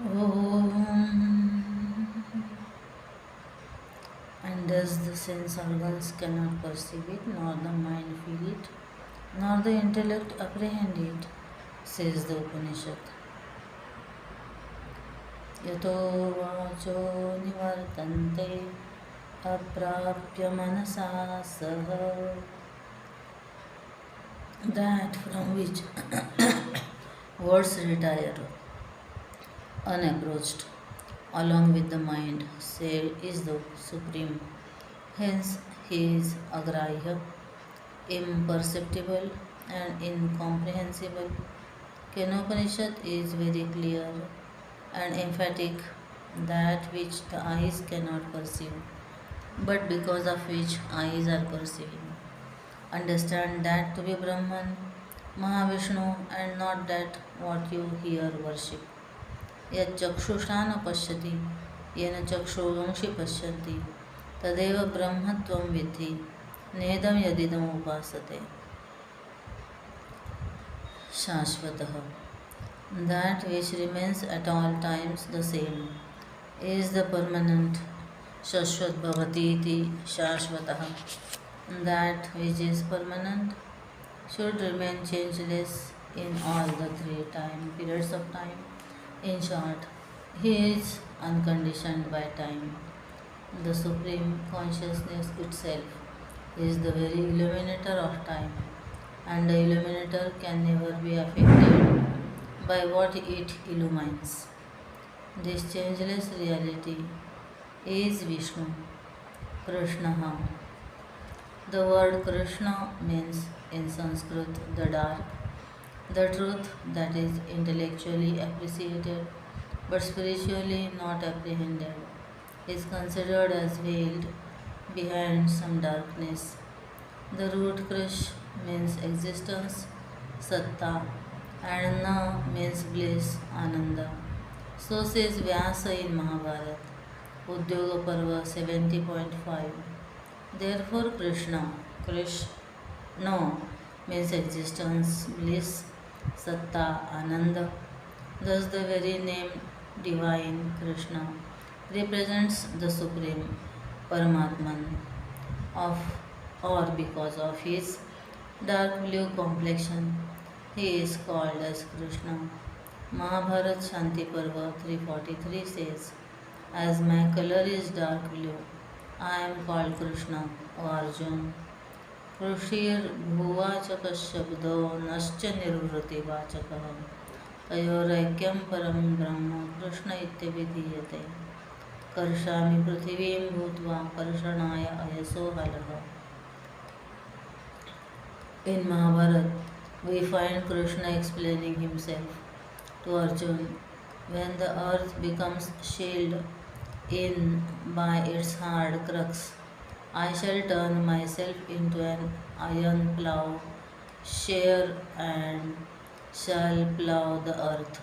Om. And thus the sense organs cannot perceive it, nor the mind feel it, nor the intellect apprehend it, says the Upanishad. Yato vacho nivartante aprapya manasa saha. That from which words retire unapproached, along with the mind, say is the supreme. Hence, he is agrahya, imperceptible, and incomprehensible. Kenopanishad is very clear and emphatic, that which the eyes cannot perceive, but because of which eyes are perceiving. Understand that to be Brahman, Mahavishnu, and not that what you hear worship. Yat chakshusha न पश्यति येन चक्षुर्वंशि पश्यन्ति तदेव ब्रह्मत्वं विद्धि नेदं यदिदम् उपासते. Shashvatah, that which remains at all times the same, is the permanent. Shashvat bhavati iti shashvatah, that which is permanent should remain changeless in all the three time periods of time. In short, he is unconditioned by time. The Supreme Consciousness itself is the very illuminator of time, and the illuminator can never be affected by what it illumines. This changeless reality is Vishnu, Krishna. The word Krishna means in Sanskrit the dark, the truth that is intellectually appreciated but spiritually not apprehended is considered as veiled behind some darkness. The root Krish means existence, Satta, and Na means bliss, Ananda. So says Vyasa in Mahabharata, Udyoga Parva 70.5. Therefore, Krishna, Krish, no, means existence, bliss, Satta, Ananda. Thus, the very name Divine Krishna represents the Supreme Paramatman of, or because of his dark blue complexion, he is called as Krishna. Mahabharat Shanti Parva 343 says, as my color is dark blue, I am called Krishna, O Arjun. ऋषिर् भुवाचकशब्दो नश्च निर्वृतिवाचकः तयोरैक्यं परं ब्रह्म कृष्ण इत्यभिधीयते. कर्षामि पृथिवीं भूत्वा कर्षणाय अयसो हलः. In Mahabharata, we find Krishna explaining himself to Arjun. When the earth becomes shelled in by its hard crux, I shall turn myself into an iron plough, share and shall plough the earth.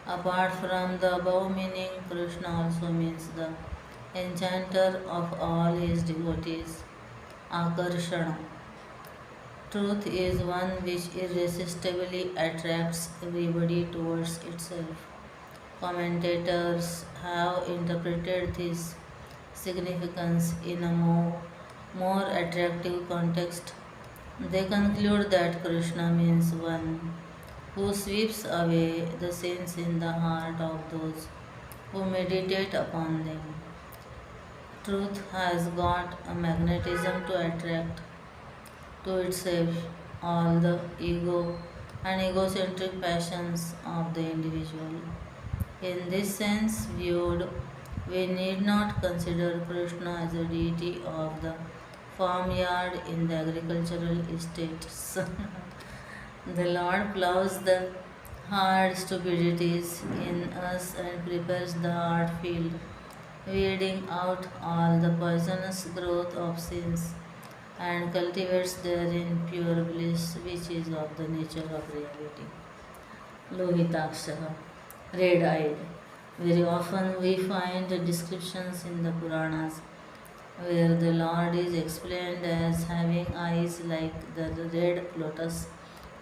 Apart from the above meaning, Krishna also means the enchanter of all his devotees, Akarshana. Truth is one which irresistibly attracts everybody towards itself. Commentators have interpreted this significance in a more attractive context. They conclude that Krishna means one who sweeps away the sins in the heart of those who meditate upon them. Truth has got a magnetism to attract to itself all the ego and egocentric passions of the individual. In this sense viewed, we need not consider Krishna as a deity of the farmyard in the agricultural estates. The Lord plows the hard stupidities in us and prepares the hard field, weeding out all the poisonous growth of sins and cultivates therein pure bliss which is of the nature of reality. Lohitakshaha, red-eyed. Very often we find descriptions in the Puranas where the Lord is explained as having eyes like the red lotus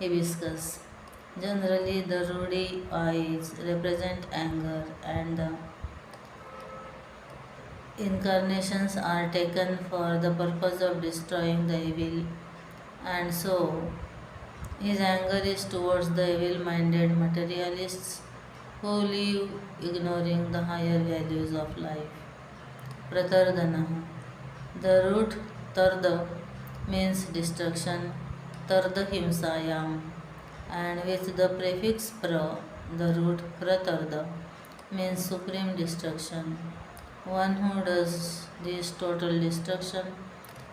hibiscus, Generally, the rudi eyes represent anger, and the incarnations are taken for the purpose of destroying the evil, and so his anger is towards the evil minded materialists who live ignoring the higher values of life. Pratardana. The root tarda means destruction, tarda himsayam, and with the prefix pra, the root pratarda means supreme destruction. One who does this total destruction,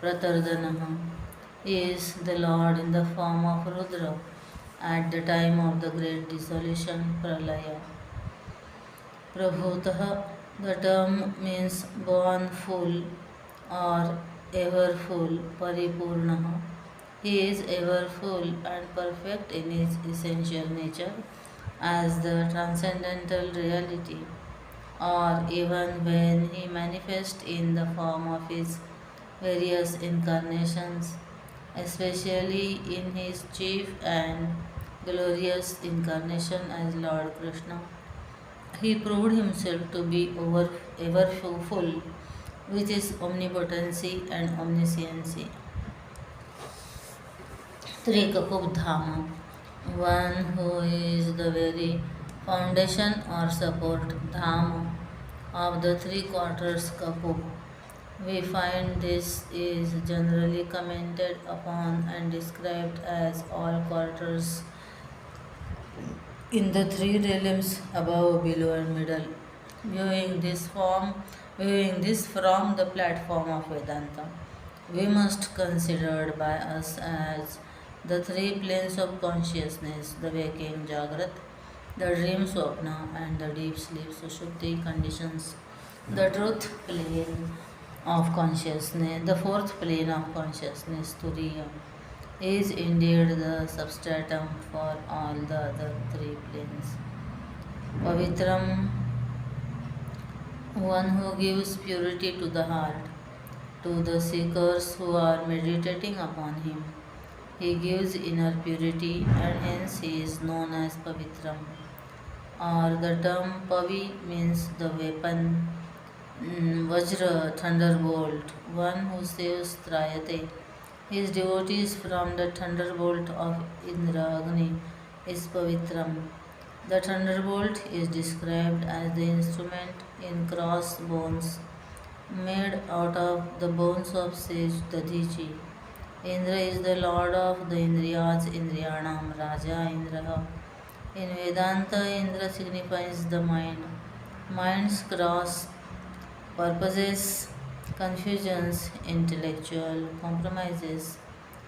pratardanaha, is the Lord in the form of Rudra at the time of the great dissolution, pralaya. Prabhutah, the term means born full or ever full, paripurnaha. He is ever full and perfect in his essential nature as the transcendental reality, or even when he manifests in the form of his various incarnations, especially in his chief and glorious incarnation as Lord Krishna. He proved himself to be ever full with his omnipotency and omnisciency. Trikapubdhama, one who is the very foundation or support, dhama, of the three quarters kapub. We find this is generally commented upon and described as all quarters in the three realms above, below, and middle. Viewing this form, Viewing this from the platform of Vedanta, we must consider by us as the three planes of consciousness: the waking Jagrat, the dream Swapna, and the deep sleep Sushupti conditions. The truth plane of consciousness, the fourth plane of consciousness, Turiya, is indeed the substratum for all the other three planes. Pavitram, one who gives purity to the heart, to the seekers who are meditating upon him. He gives inner purity, and hence he is known as Pavitram. Or the term Pavi means the weapon, Vajra, thunderbolt, one who saves Trayate. His devotees from the thunderbolt of Indra Agni is Pavitram. The thunderbolt is described as the instrument in cross bones made out of the bones of sage Dadichi. Indra is the lord of the Indriyas, Indriyanam, Raja Indra. In Vedanta, Indra signifies the mind. Mind's cross purposes, confusions, intellectual compromises,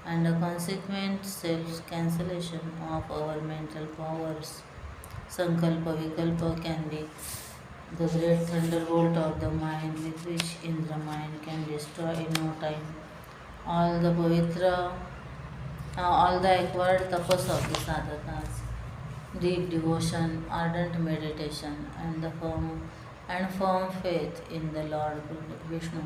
and a consequent self cancellation of our mental powers. Sankalpa Vikalpa can be the great thunderbolt of the mind with which Indra mind can destroy in no time all the acquired tapas of the sadhakas, deep devotion, ardent meditation, and the firm faith in the Lord Vishnu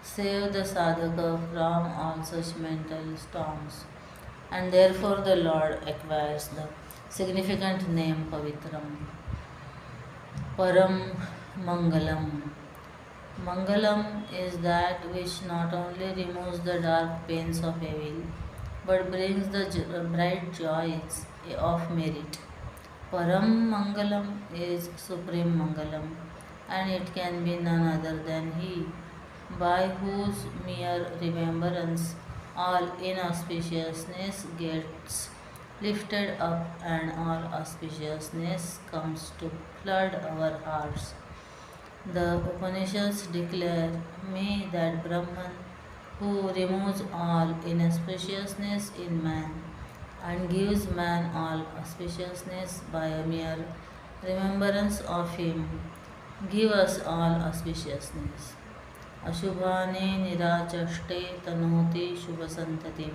save the sadhaka from all such mental storms, and therefore the Lord acquires the significant name Pavitram. Param Mangalam. Mangalam is that which not only removes the dark pains of evil, but brings the bright joys of merit. Param Mangalam is Supreme Mangalam, and it can be none other than He, by whose mere remembrance all inauspiciousness gets lifted up and all auspiciousness comes to flood our hearts. The Upanishads declare me that Brahman, who removes all inauspiciousness in man and gives man all auspiciousness by a mere remembrance of him, give us all auspiciousness. Ashubhane nirachaste tanoti shubhasantatim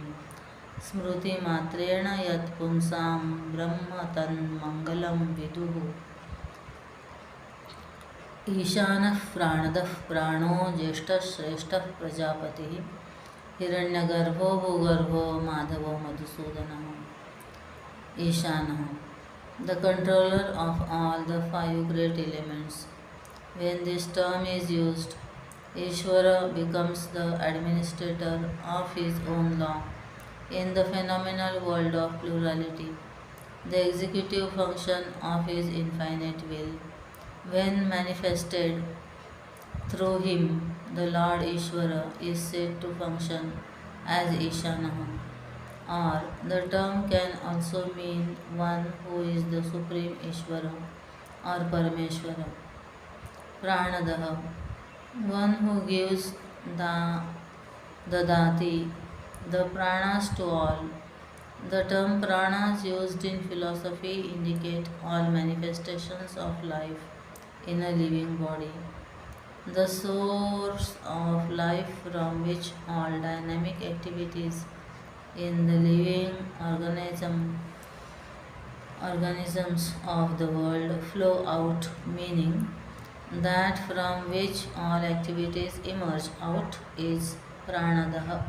स्मृति मात्रेण यत् पुंसां ब्रह्म तन्मंगलं विदुः. ईशानः प्राणदः प्राणो ज्येष्ठः श्रेष्ठः प्रजापतिः हिरण्यगर्भो भूगर्भो माधवो मधुसूदनः. Ishana, the controller of all the five great elements. When this term is used, Ishvara becomes the administrator of his own law in the phenomenal world of plurality, the executive function of his infinite will. When manifested through him, the Lord Ishvara is said to function as Ishanaha, or the term can also mean one who is the supreme Ishvara or Parameshvara. Pranadaha, one who gives the dadati, the pranas to all. The term pranas used in philosophy indicate all manifestations of life in a living body, the source of life from which all dynamic activities in the living organisms of the world flow out, meaning that from which all activities emerge out is pranadaha.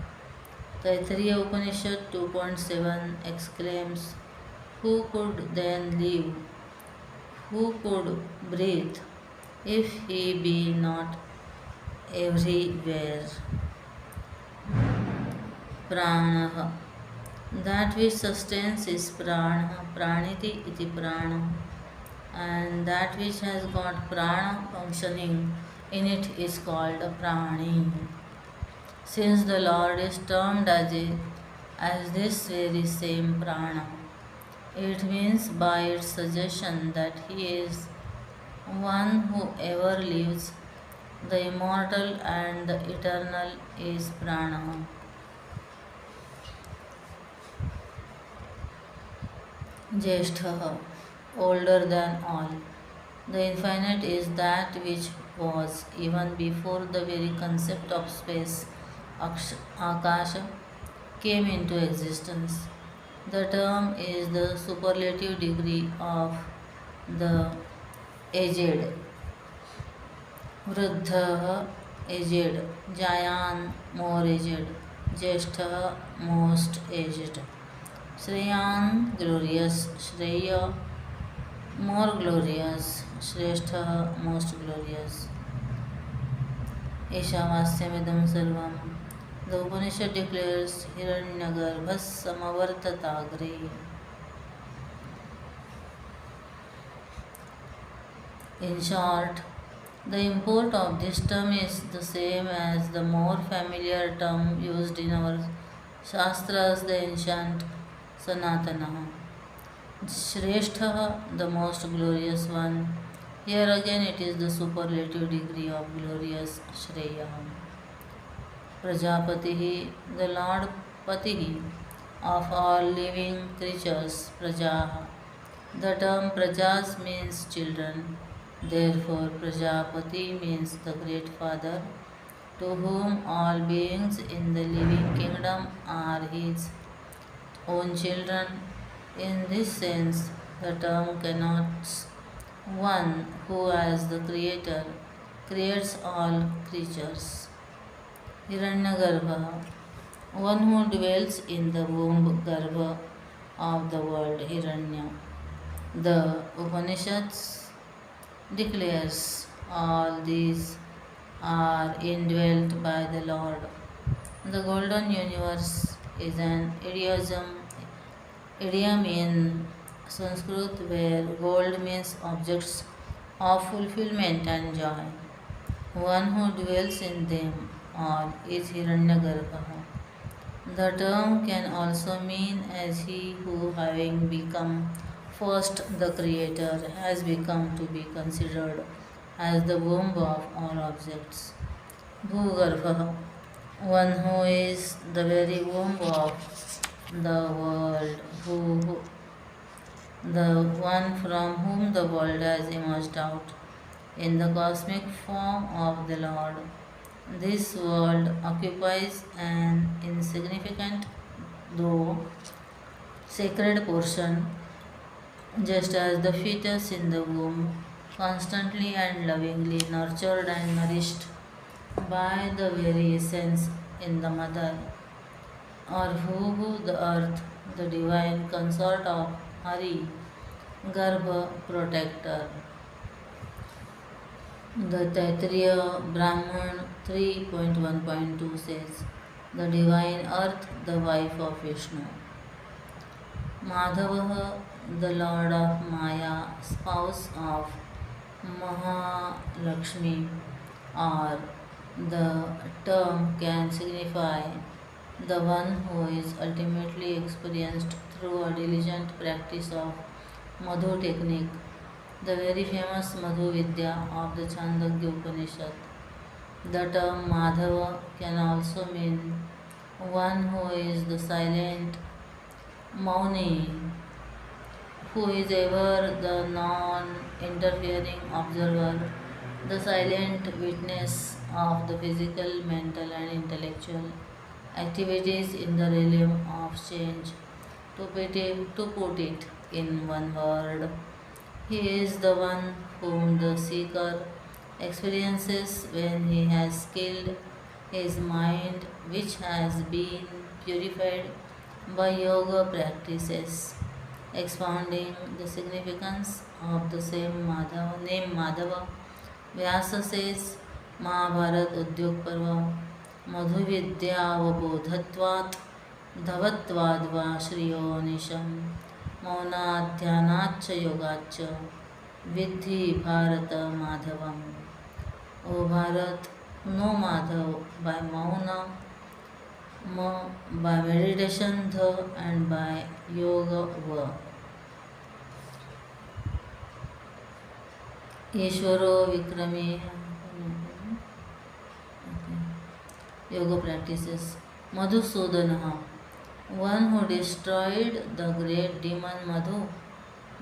Taittiriya Upanishad 2.7 exclaims, who could then live, who could breathe, if he be not everywhere? Pranaha, that which sustains is prana, praniti iti prana, and that which has got prana functioning in it is called a prani. Since the Lord is termed as this very same prana, it means by its suggestion that he is one who ever lives, the immortal and the eternal is prana. Jeshtha, older than all. The infinite is that which was even before the very concept of space, akasha, came into existence. The term is the superlative degree of the aged. Vruddha, aged. Jayan, more aged. Jeshtha, most aged. Shreyan, glorious. Shreya, more glorious. Shrestha, most glorious. Ishavasyamadam sarvam. The Upanishad declares Hiranyagarbhas samavartatagre. In short, the import of this term is the same as the more familiar term used in our Shastras, the ancient Sanatana. Shrestha, the most glorious one. Here again it is the superlative degree of glorious Shreya. Prajapatihi, the Lord Patihi of all living creatures, Prajaha. The term Prajas means children. Therefore, Prajapati means the great father, to whom all beings in the living kingdom are his own children. In this sense, the term connotes one who, as the creator, creates all creatures. Hiranyagarbha, one who dwells in the womb garbha of the world, Hiranya. The Upanishads declares all these are indwelt by the Lord. The golden universe is an idiom in Sanskrit where gold means objects of fulfillment and joy. One who dwells in them all is Hiranyagarbha. The term can also mean as he who, having become first the creator, has become to be considered as the womb of all objects. Bhugarbha, one who is the very womb of the world, the one from whom the world has emerged out in the cosmic form of the Lord. This world occupies an insignificant though sacred portion, just as the fetus in the womb, constantly and lovingly nurtured and nourished by the very essence in the mother, or who the earth, the divine consort of Hari, Garbha protector. The Taittiriya Brahman 3.1.2 says, the divine earth, the wife of Vishnu. Madhava, the lord of Maya, spouse of Mahalakshmi, or the term can signify the one who is ultimately experienced through a diligent practice of Madhu technique, the very famous Madhu Vidya of the Chandogya Upanishad. The term Madhava can also mean one who is the silent Mauni, who is ever the non interfering observer, the silent witness of the physical, mental, and intellectual activities in the realm of change. To put it in one word, he is the one whom the seeker experiences when he has skilled his mind, which has been purified by yoga practices. Expounding the significance of the name Madhava, Vyasa says, Mahabharat Udyog Parva, Madhu Vidyavabodhatvat, Dhavatvad Shriyo Nisham, Maunadhyanacha Yogacha, Vidhi Bharata Madhavam. O Bharat, know Madhav by Mauna, by meditation, and by yoga. Ishvaro Vikrami. Yoga practices. Madhusudana, one who destroyed the great demon Madhu.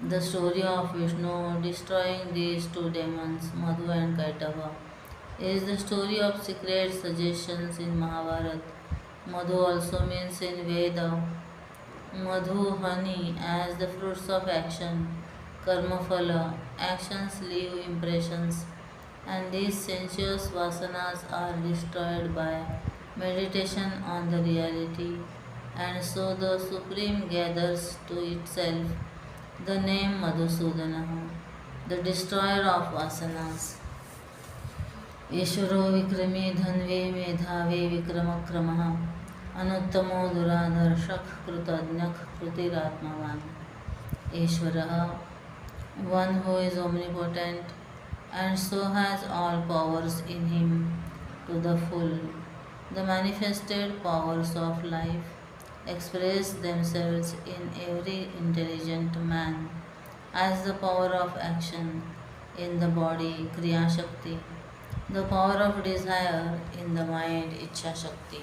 The story of Vishnu destroying these two demons, Madhu and Kaitava, is the story of secret suggestions in Mahabharata. Madhu also means in Veda Madhu, honey, as the fruits of action. Karma phala, actions leave impressions, and these sensuous vasanas are destroyed by meditation on the reality, and so the Supreme gathers to itself the name Madhusudana, the destroyer of vasanas. ईश्वरो विक्रमी धन्वे मेधावे विक्रमक्रमः अनुत्तमो दुराधर्षः कृतज्ञः कृतिरात्मवान्. Ishvara, one who is omnipotent and so has all powers in him to the full. The manifested powers of life express themselves in every intelligent man as the power of action in the body, Kriya Shakti, the power of desire in the mind, Ichha Shakti,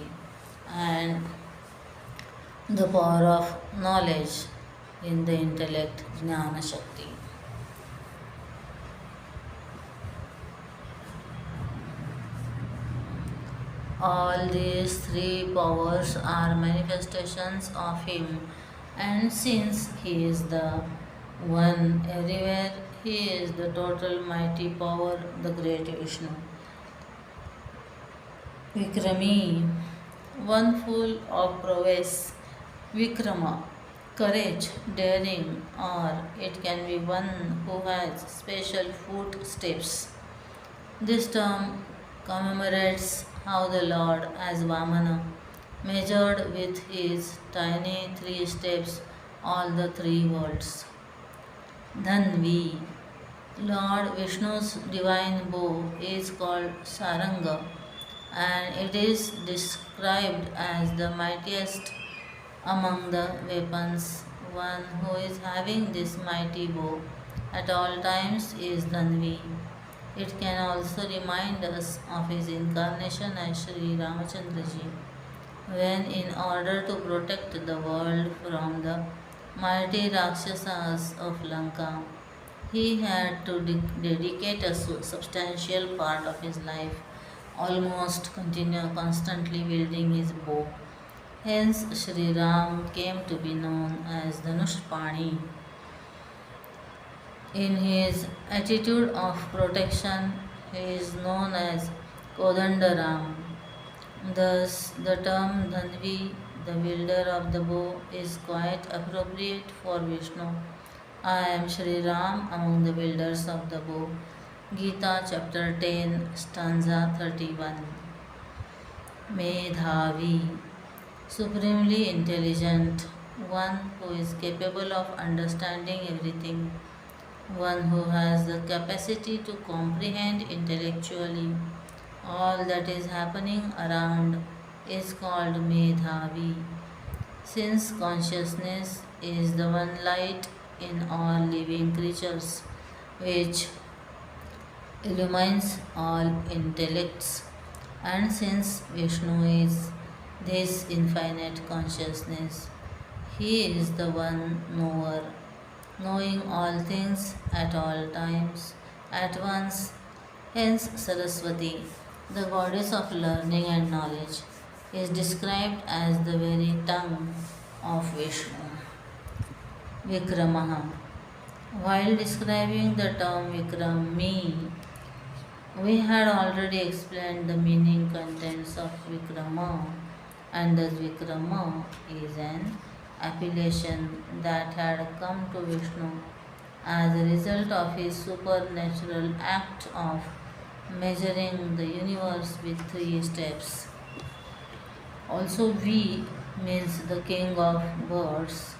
and the power of knowledge in the intellect, Jnana Shakti. All these three powers are manifestations of Him, and since He is the one everywhere, He is the total mighty power, the great Vishnu. Vikrami, one full of prowess, Vikrama, courage, daring, or it can be one who has special footsteps. This term commemorates how the Lord, as Vamana, measured with his tiny three steps all the three worlds. Dhanvi, Lord Vishnu's divine bow, is called Saranga, and it is described as the mightiest among the weapons. One who is having this mighty bow at all times is Dhanvi. It can also remind us of his incarnation as Sri Ramachandraji, when in order to protect the world from the mighty Rakshasas of Lanka, he had to dedicate a substantial part of his life, constantly wielding his bow. Hence, Sri Ram came to be known as Dhanushpani. In his attitude of protection, he is known as Kodandaram. Thus, the term Dhanvi the wielder of the bow, is quite appropriate for Vishnu. I am Shri Ram among the wielders of the bow. Gita chapter 10, stanza 31. Medhavi, supremely intelligent, one who is capable of understanding everything, one who has the capacity to comprehend intellectually all that is happening around is called Medhavi. Since consciousness is the one light in all living creatures which illumines all intellects, and since Vishnu is this infinite consciousness, he is the one knower, knowing all things at all times, at once. Hence, Saraswati, the goddess of learning and knowledge, is described as the very tongue of Vishnu. Vikramaha. While describing the term Vikrami, we had already explained the meaning contents of Vikrama, and thus Vikrama is an appellation that had come to Vishnu as a result of his supernatural act of measuring the universe with 3 steps. Also, V means the king of birds,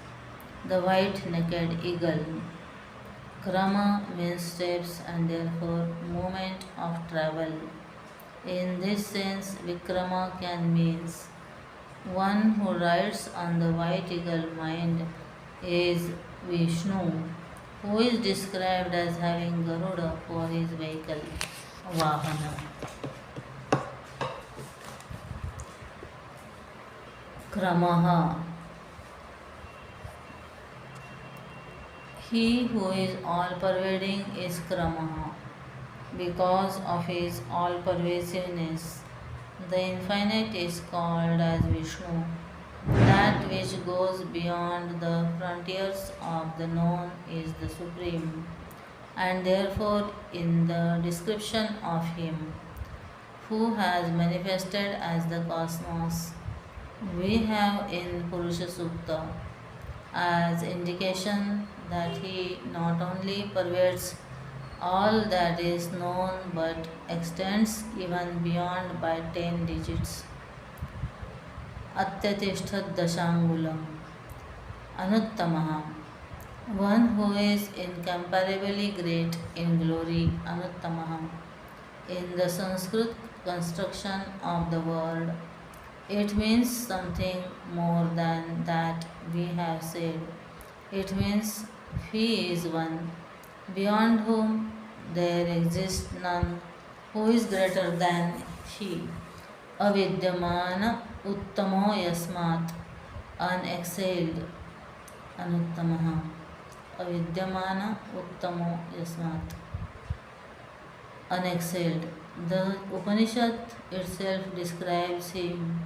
the white-necked eagle. Krama means steps and therefore movement of travel. In this sense, Vikrama can means one who rides on the white eagle mind is Vishnu, who is described as having Garuda for his vehicle, Vahana. Kramaha. He who is all-pervading is Kramaha. Because of his all-pervasiveness, the infinite is called as Vishnu. That which goes beyond the frontiers of the known is the Supreme, and therefore in the description of him who has manifested as the cosmos, we have in Purusha Sukta as indication that he not only pervades all that is known but extends even beyond by 10 digits. Atyatishtat Dashangulam. Anuttamaha. One who is incomparably great in glory, Anuttamaha. In the Sanskrit construction of the word, it means something more than that we have said. It means he is one, beyond whom there exists none, who is greater than he. Avidyamana uttamo yasmat, unexcelled, anuttamaha. Avidyamana uttamo yasmat, unexcelled. The Upanishad itself describes him.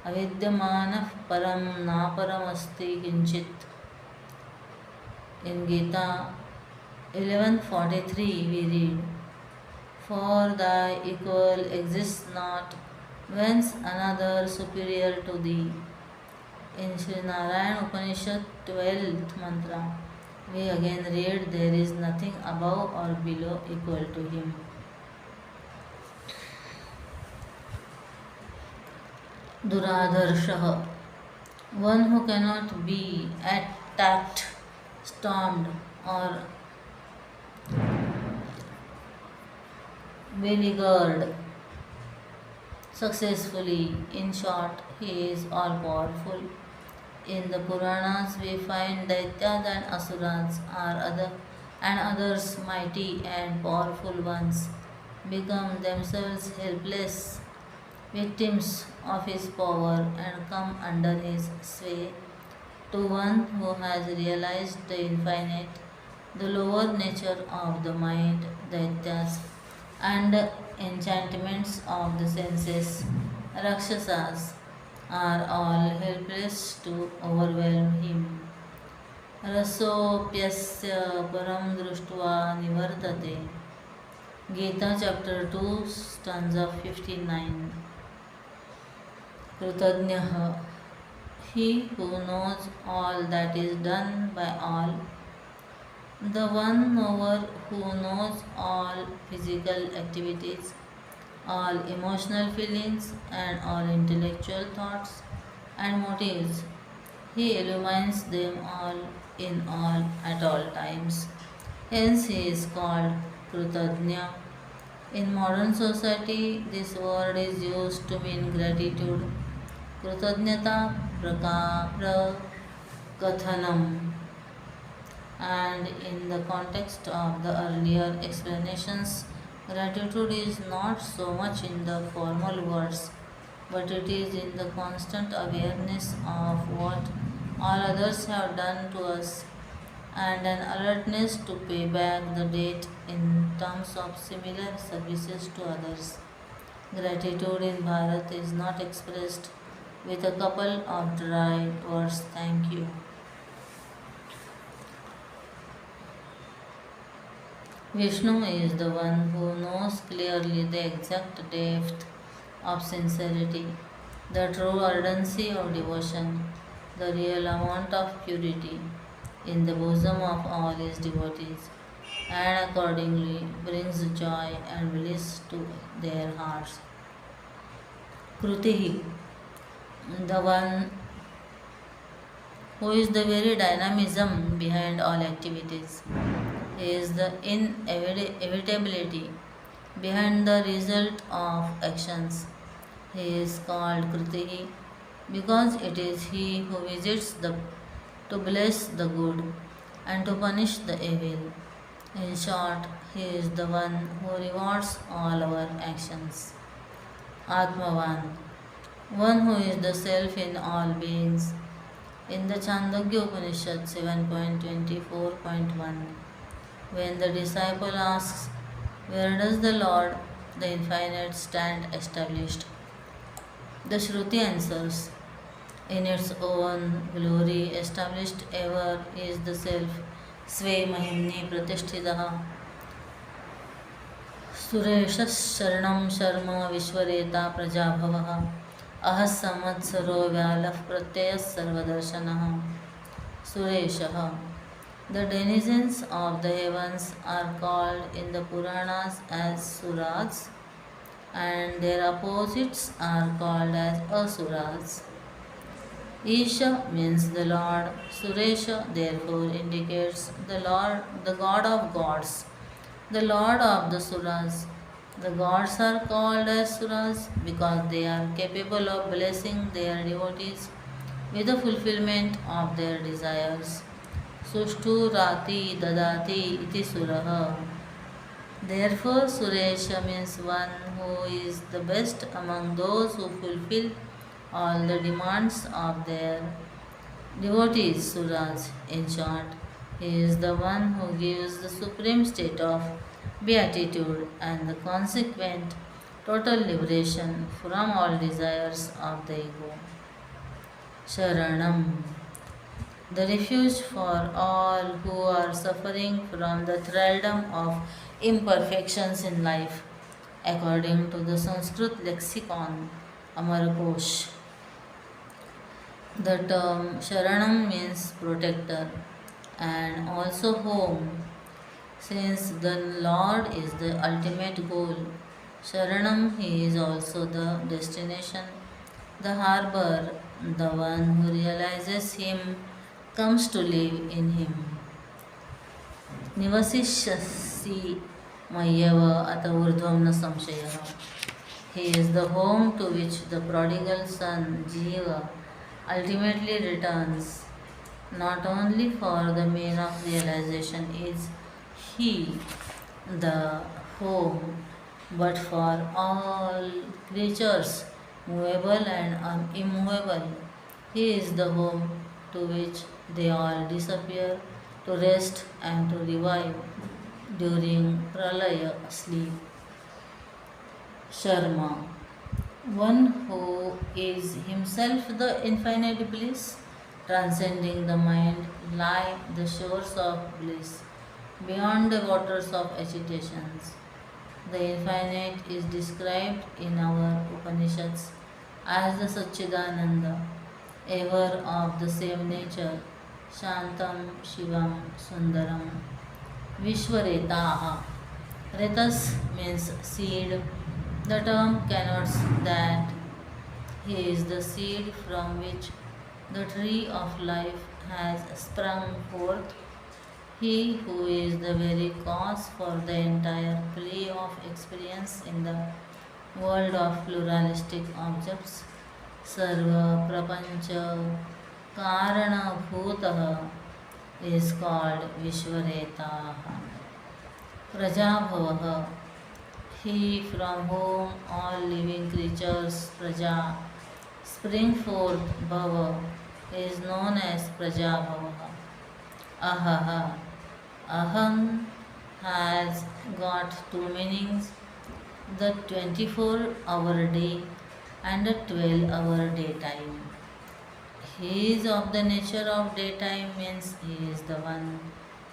Avidyamana param na paramasti kinchit. In Gita 11:43 we read, for thy equal exists not, whence another superior to thee. In Sri Narayana Upanishad 12th mantra, we again read, there is nothing above or below equal to him. Duradharshaha. One who cannot be attacked, stormed, or beleaguered successfully. In short, he is all powerful. In the Puranas, we find Daityas and Asuras and others mighty and powerful ones become themselves helpless victims of his power and come under his sway. To one who has realized the infinite, the lower nature of the mind, Daityas, and enchantments of the senses, Rakshasas, are all helpless to overwhelm him. Rasopyasya param društva nivartate. Gita chapter 2, stanza 59. Kritadnyaha. He who knows all that is done by all, the one knower who knows all physical activities, all emotional feelings, and all intellectual thoughts and motives. He illumines them all in all at all times. Hence, he is called Krutadnya. In modern society, this word is used to mean gratitude. Krutadnyata prakathanam. And in the context of the earlier explanations, gratitude is not so much in the formal words, but it is in the constant awareness of what all others have done to us and an alertness to pay back the debt in terms of similar services to others. Gratitude in Bharat is not expressed with a couple of dry words, thank you. Vishnu is the one who knows clearly the exact depth of sincerity, the true ardency of devotion, the real amount of purity in the bosom of all his devotees, and accordingly brings joy and bliss to their hearts. Krutihi, the one who is the very dynamism behind all activities. He is the inevitability behind the result of actions. He is called Krutihi because it is he who visits to bless the good and to punish the evil. In short, he is the one who rewards all our actions. Atmavan, one who is the self in all beings. In the Chandogya Upanishad 7.24.1, when the disciple asks, where does the Lord, the Infinite, stand established? The Shruti answers, in its own glory established ever is the Self, Sve Mahimni Pratishthidaha, Sureshas Sharanam Sharma Vishwareta Prajabhavaha, Ahas Samvatsaro Vyalaf Pratyayas Sarvadarshanaha, Sureshaha. The denizens of the heavens are called in the Puranas as Suras, and their opposites are called as Asuras. Isha means the Lord, Suresha therefore indicates the Lord, the God of gods, the Lord of the Suras. The gods are called as Suras because they are capable of blessing their devotees with the fulfillment of their desires. Sushtu Rati Dadati iti Suraha. Therefore, Suresha means one who is the best among those who fulfill all the demands of their devotees, Suras. In short, he is the one who gives the supreme state of beatitude and the consequent total liberation from all desires of the ego. Sharanam, the refuge for all who are suffering from the thraldom of imperfections in life, according to the Sanskrit lexicon Amarakosh. The term Sharanam means protector and also home. Since the Lord is the ultimate goal, Sharanam, he is also the destination, the harbor, the one who realizes him comes to live in him. Nivasishyasi Mayeva Ata Urdhvam na Samshayah. He is the home to which the prodigal son Jiva ultimately returns. Not only for the mean of realization is he the home, but for all creatures, movable and immovable. He is the home to which they all disappear to rest and to revive during pralaya sleep. Sharma, one who is himself the infinite bliss, transcending the mind, lie the shores of bliss, beyond the waters of agitations. The infinite is described in our Upanishads as the Satchidananda, ever of the same nature, Shantam, Shivam, Sundaram, Vishwaretaha. Retas means seed. The term connotes that he is the seed from which the tree of life has sprung forth, he who is the very cause for the entire play of experience in the world of pluralistic objects. Sarva Prapancha Karanabhutah is called Vishwaretaha. Prajabhavah, he from whom all living creatures, Praja, spring forth, Bhava, is known as Prajabhavah. Ahaha, Aham has got two meanings, the 24-hour day and the 12-hour daytime. He is of the nature of daytime means he is the one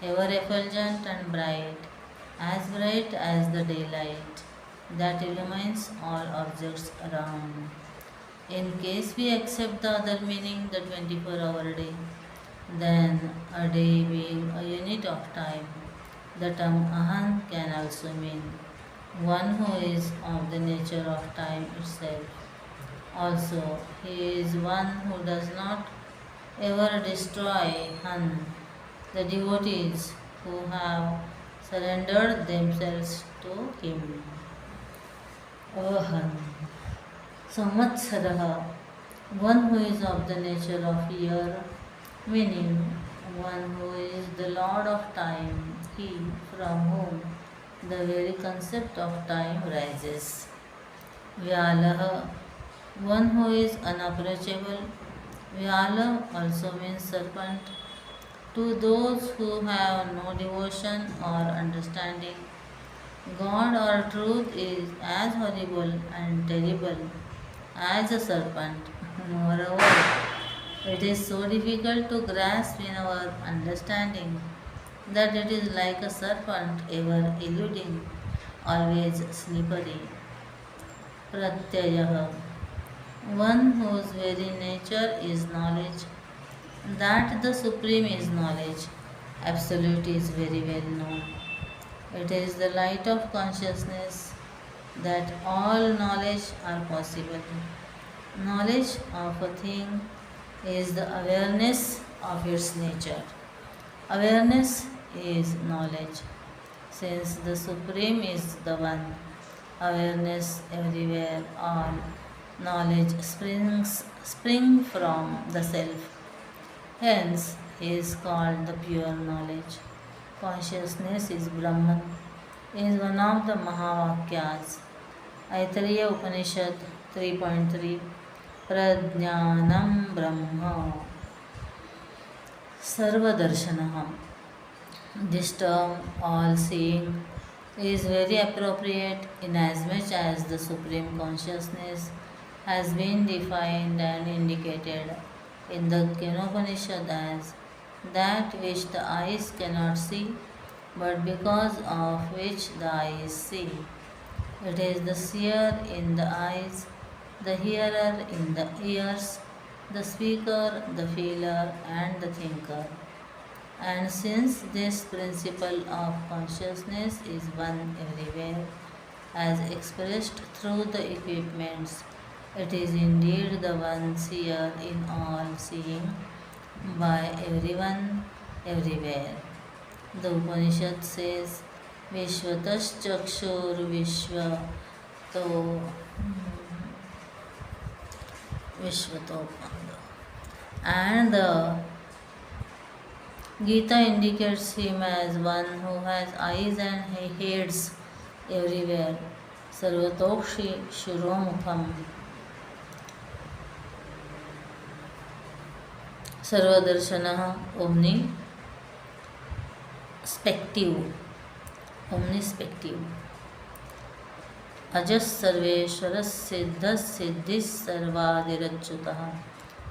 ever effulgent and bright as the daylight that illumines all objects around. In case we accept the other meaning, the 24-hour day, then a day being a unit of time, the term Ahan can also mean one who is of the nature of time itself. Also, he is one who does not ever destroy Han, the devotees who have surrendered themselves to him. Ahan. Samvatsaraha, one who is of the nature of year, meaning one who is the Lord of time, he from whom the very concept of time rises. Vyalaha, one who is unapproachable. Vyala also means serpent. To those who have no devotion or understanding, God or truth is as horrible and terrible as a serpent. Moreover, it is so difficult to grasp in our understanding that it is like a serpent ever eluding, always slippery. Pratyayah, one whose very nature is knowledge, that the Supreme is knowledge, absolute is very well known. It is the light of consciousness that all knowledge are possible. Knowledge of a thing is the awareness of its nature. Awareness is knowledge. Since the Supreme is the one, awareness everywhere, all knowledge spring from the self. Hence, he is called the pure knowledge. Consciousness is Brahman, is one of the Mahavakyas. Aitareya Upanishad 3.3 Prajnanam Brahma Sarvadarshanah. This term, all seeing, is very appropriate inasmuch as the Supreme Consciousness has been defined and indicated in the Kenopanishad as that which the eyes cannot see, but because of which the eyes see. It is the seer in the eyes, the hearer in the ears, the speaker, the feeler, and the thinker. And since this principle of consciousness is one everywhere, as expressed through the equipments, it is indeed the one seer in all, seeing by everyone, everywhere. The Upanishad says, Vishwatas Chakshur Vishwato Vishwato. And the Gita indicates him as one who has eyes and heads everywhere. Sarvatokshi Shiromukham. Sarvadarshana, omnispective. Ajas Sarveshwaras Siddhas Siddhis Sarvadirachyutah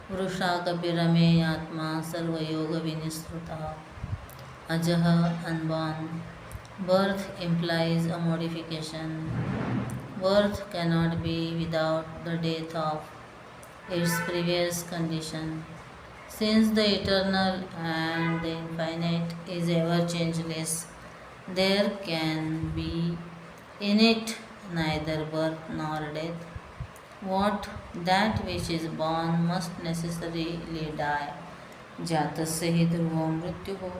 Vrusha Kapirame Atma Sarvayoga Vinisrutah. Ajaha, unborn. Birth implies a modification. Birth cannot be without the death of. its previous condition. Since the eternal and the infinite is ever changeless, there can be in it neither birth nor death. What that which is born must necessarily die. Jatasya hi dhruvo mrityuho.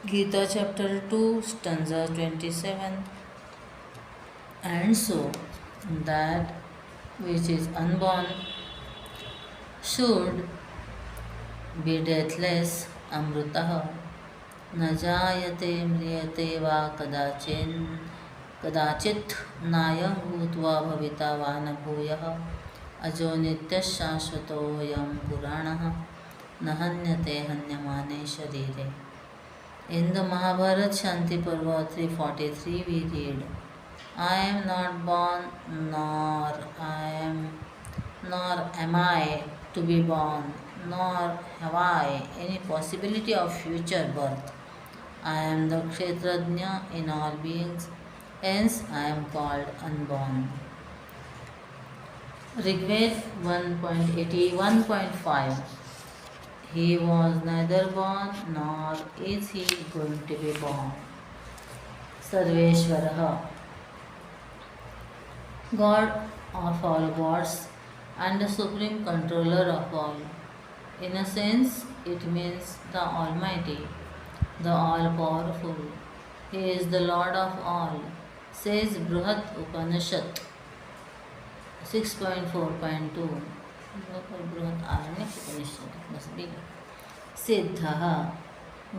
Gita chapter 2 stanza 27. And so that which is unborn should be deathless, amrutah, न जायते म्रियते वा कदाचित् नायं भूत्वा भविता वा न भूयः अजो नित्यः शाश्वतोऽयं पुराणः न हन्यते हन्यमाने शरीरे. In the Mahabharata Shanti Parva 343 we read, I am not born nor am I to be born, nor have I any possibility of future birth. I am the Kshetrajna in all beings, hence I am called unborn. Rigved 1.81.5. He was neither born nor is he going to be born. Sarveshwaraha, God of all gods and the supreme controller of all. In a sense, it means the Almighty, the all-powerful. He is the Lord of all, says Bruhat Upanishad 6.4.2. Bruhat Aranyak Upanishad must be. Siddhaha,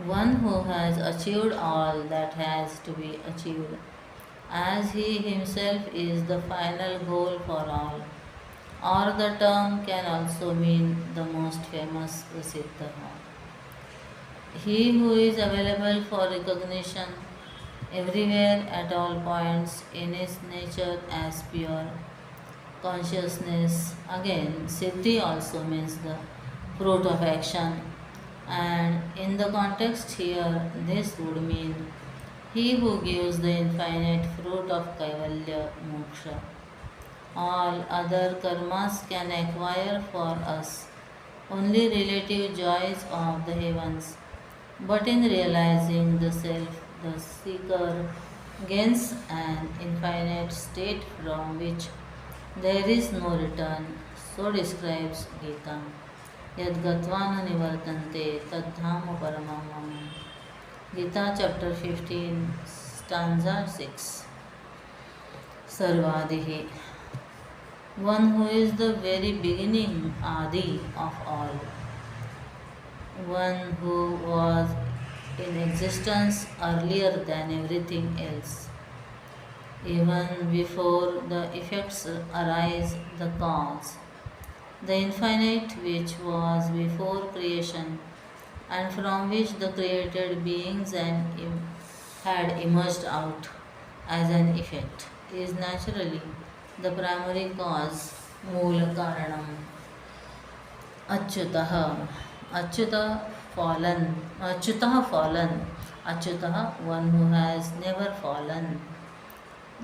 one who has achieved all that has to be achieved, as he himself is the final goal for all. Or the term can also mean the most famous Siddhaha. He who is available for recognition everywhere at all points in his nature as pure consciousness. Again, Siddhi also means the fruit of action, and in the context here, this would mean he who gives the infinite fruit of Kaivalya Moksha. All other karmas can acquire for us only relative joys of the heavens, but in realizing the self, the seeker gains an infinite state from which there is no return. So describes Gita. Yad gatvana nivartante tadhama paramam mama. Gita chapter 15 stanza 6. Sarvadihi, one who is the very beginning, Adi, of all, one who was in existence earlier than everything else. Even before the effects arise, the cause, the infinite which was before creation and from which the created beings had emerged out as an effect, is naturally the primary cause, Moola Karanam. Achyutah, Achyutah fallen, Achyutah one who has never fallen.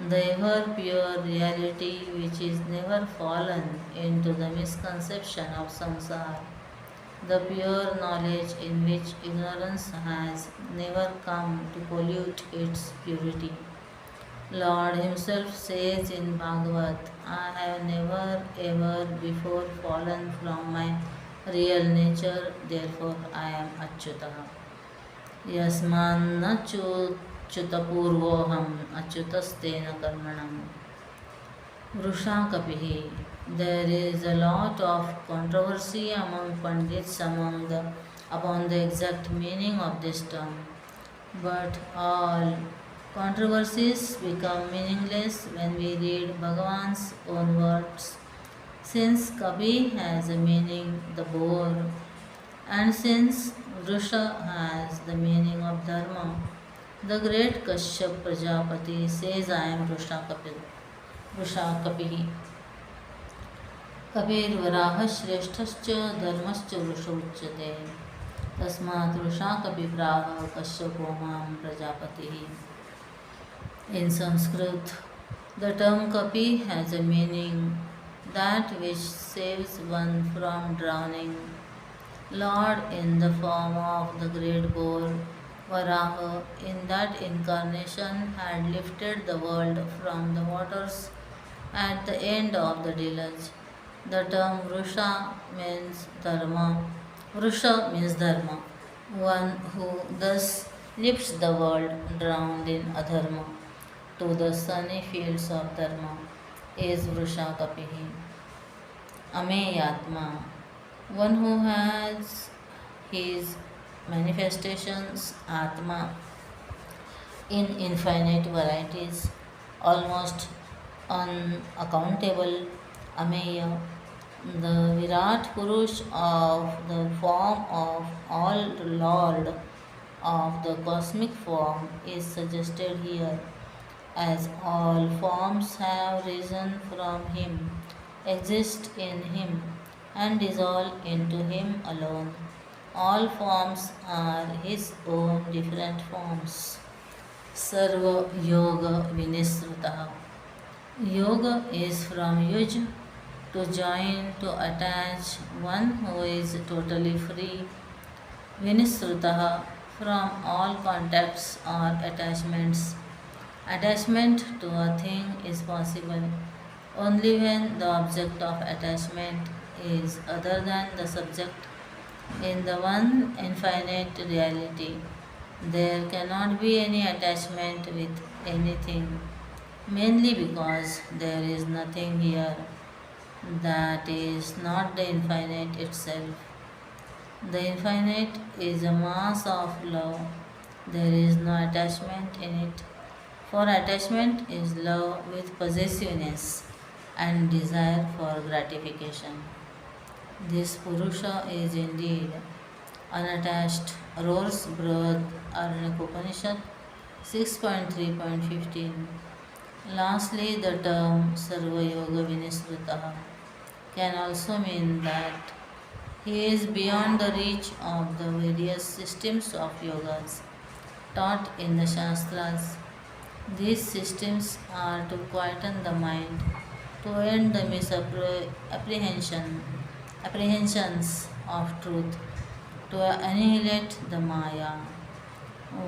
The ever pure reality which is never fallen into the misconception of samsara, the pure knowledge in which ignorance has never come to pollute its purity. Lord Himself says in Bhagavad, I have never ever before fallen from my real nature, therefore I am Achyutah. Yasman Achyutapurvoham Achyutastena Karmanam. Vrushakapihi. There is a lot of controversy among Pandits upon the exact meaning of this term, but all controversies become meaningless when we read Bhagavan's own words. Since Kapi has a meaning, the boar, and since Vrusha has the meaning of Dharma, the great Kashyap Prajapati says, I am Vrushakapihi. Kapirvaraha Shreshthascha Dharmascha Vrusha Uchyate. Tasmat Vrushakapipraha Kashyapo Mam Prajapatihi. In Sanskrit, the term Kapi has a meaning that which saves one from drowning. Lord, in the form of the great bull, Varaha, in that incarnation, had lifted the world from the waters at the end of the deluge. The term Vrusha means Dharma. Vrusha means Dharma, one who thus lifts the world drowned in adharma to the sunny fields of Dharma is Vrusha Kapihi. Ameyatma, one who has his manifestations Atma in infinite varieties, almost unaccountable, Ameya, the Virat Purush of the form of all Lord of the cosmic form is suggested here, as all forms have risen from him, exist in him, and dissolve into him alone. All forms are his own different forms. Sarva Yoga Vinisrutaha. Yoga is from yuj, to join, to attach, one who is totally free. Vinisrutaha, from all contacts or attachments. Attachment to a thing is possible only when the object of attachment is other than the subject. In the one infinite reality, there cannot be any attachment with anything, mainly because there is nothing here that is not the infinite itself. The infinite is a mass of love. There is no attachment in it, for attachment is love with possessiveness and desire for gratification. This Purusha is indeed unattached. Roars Brihad Aranyupanishad 6.3.15. Lastly, the term Sarva Yoga Vinisrutaha can also mean that he is beyond the reach of the various systems of yogas taught in the Shastras. These systems are to quieten the mind, to end the apprehensions of truth, to annihilate the Maya.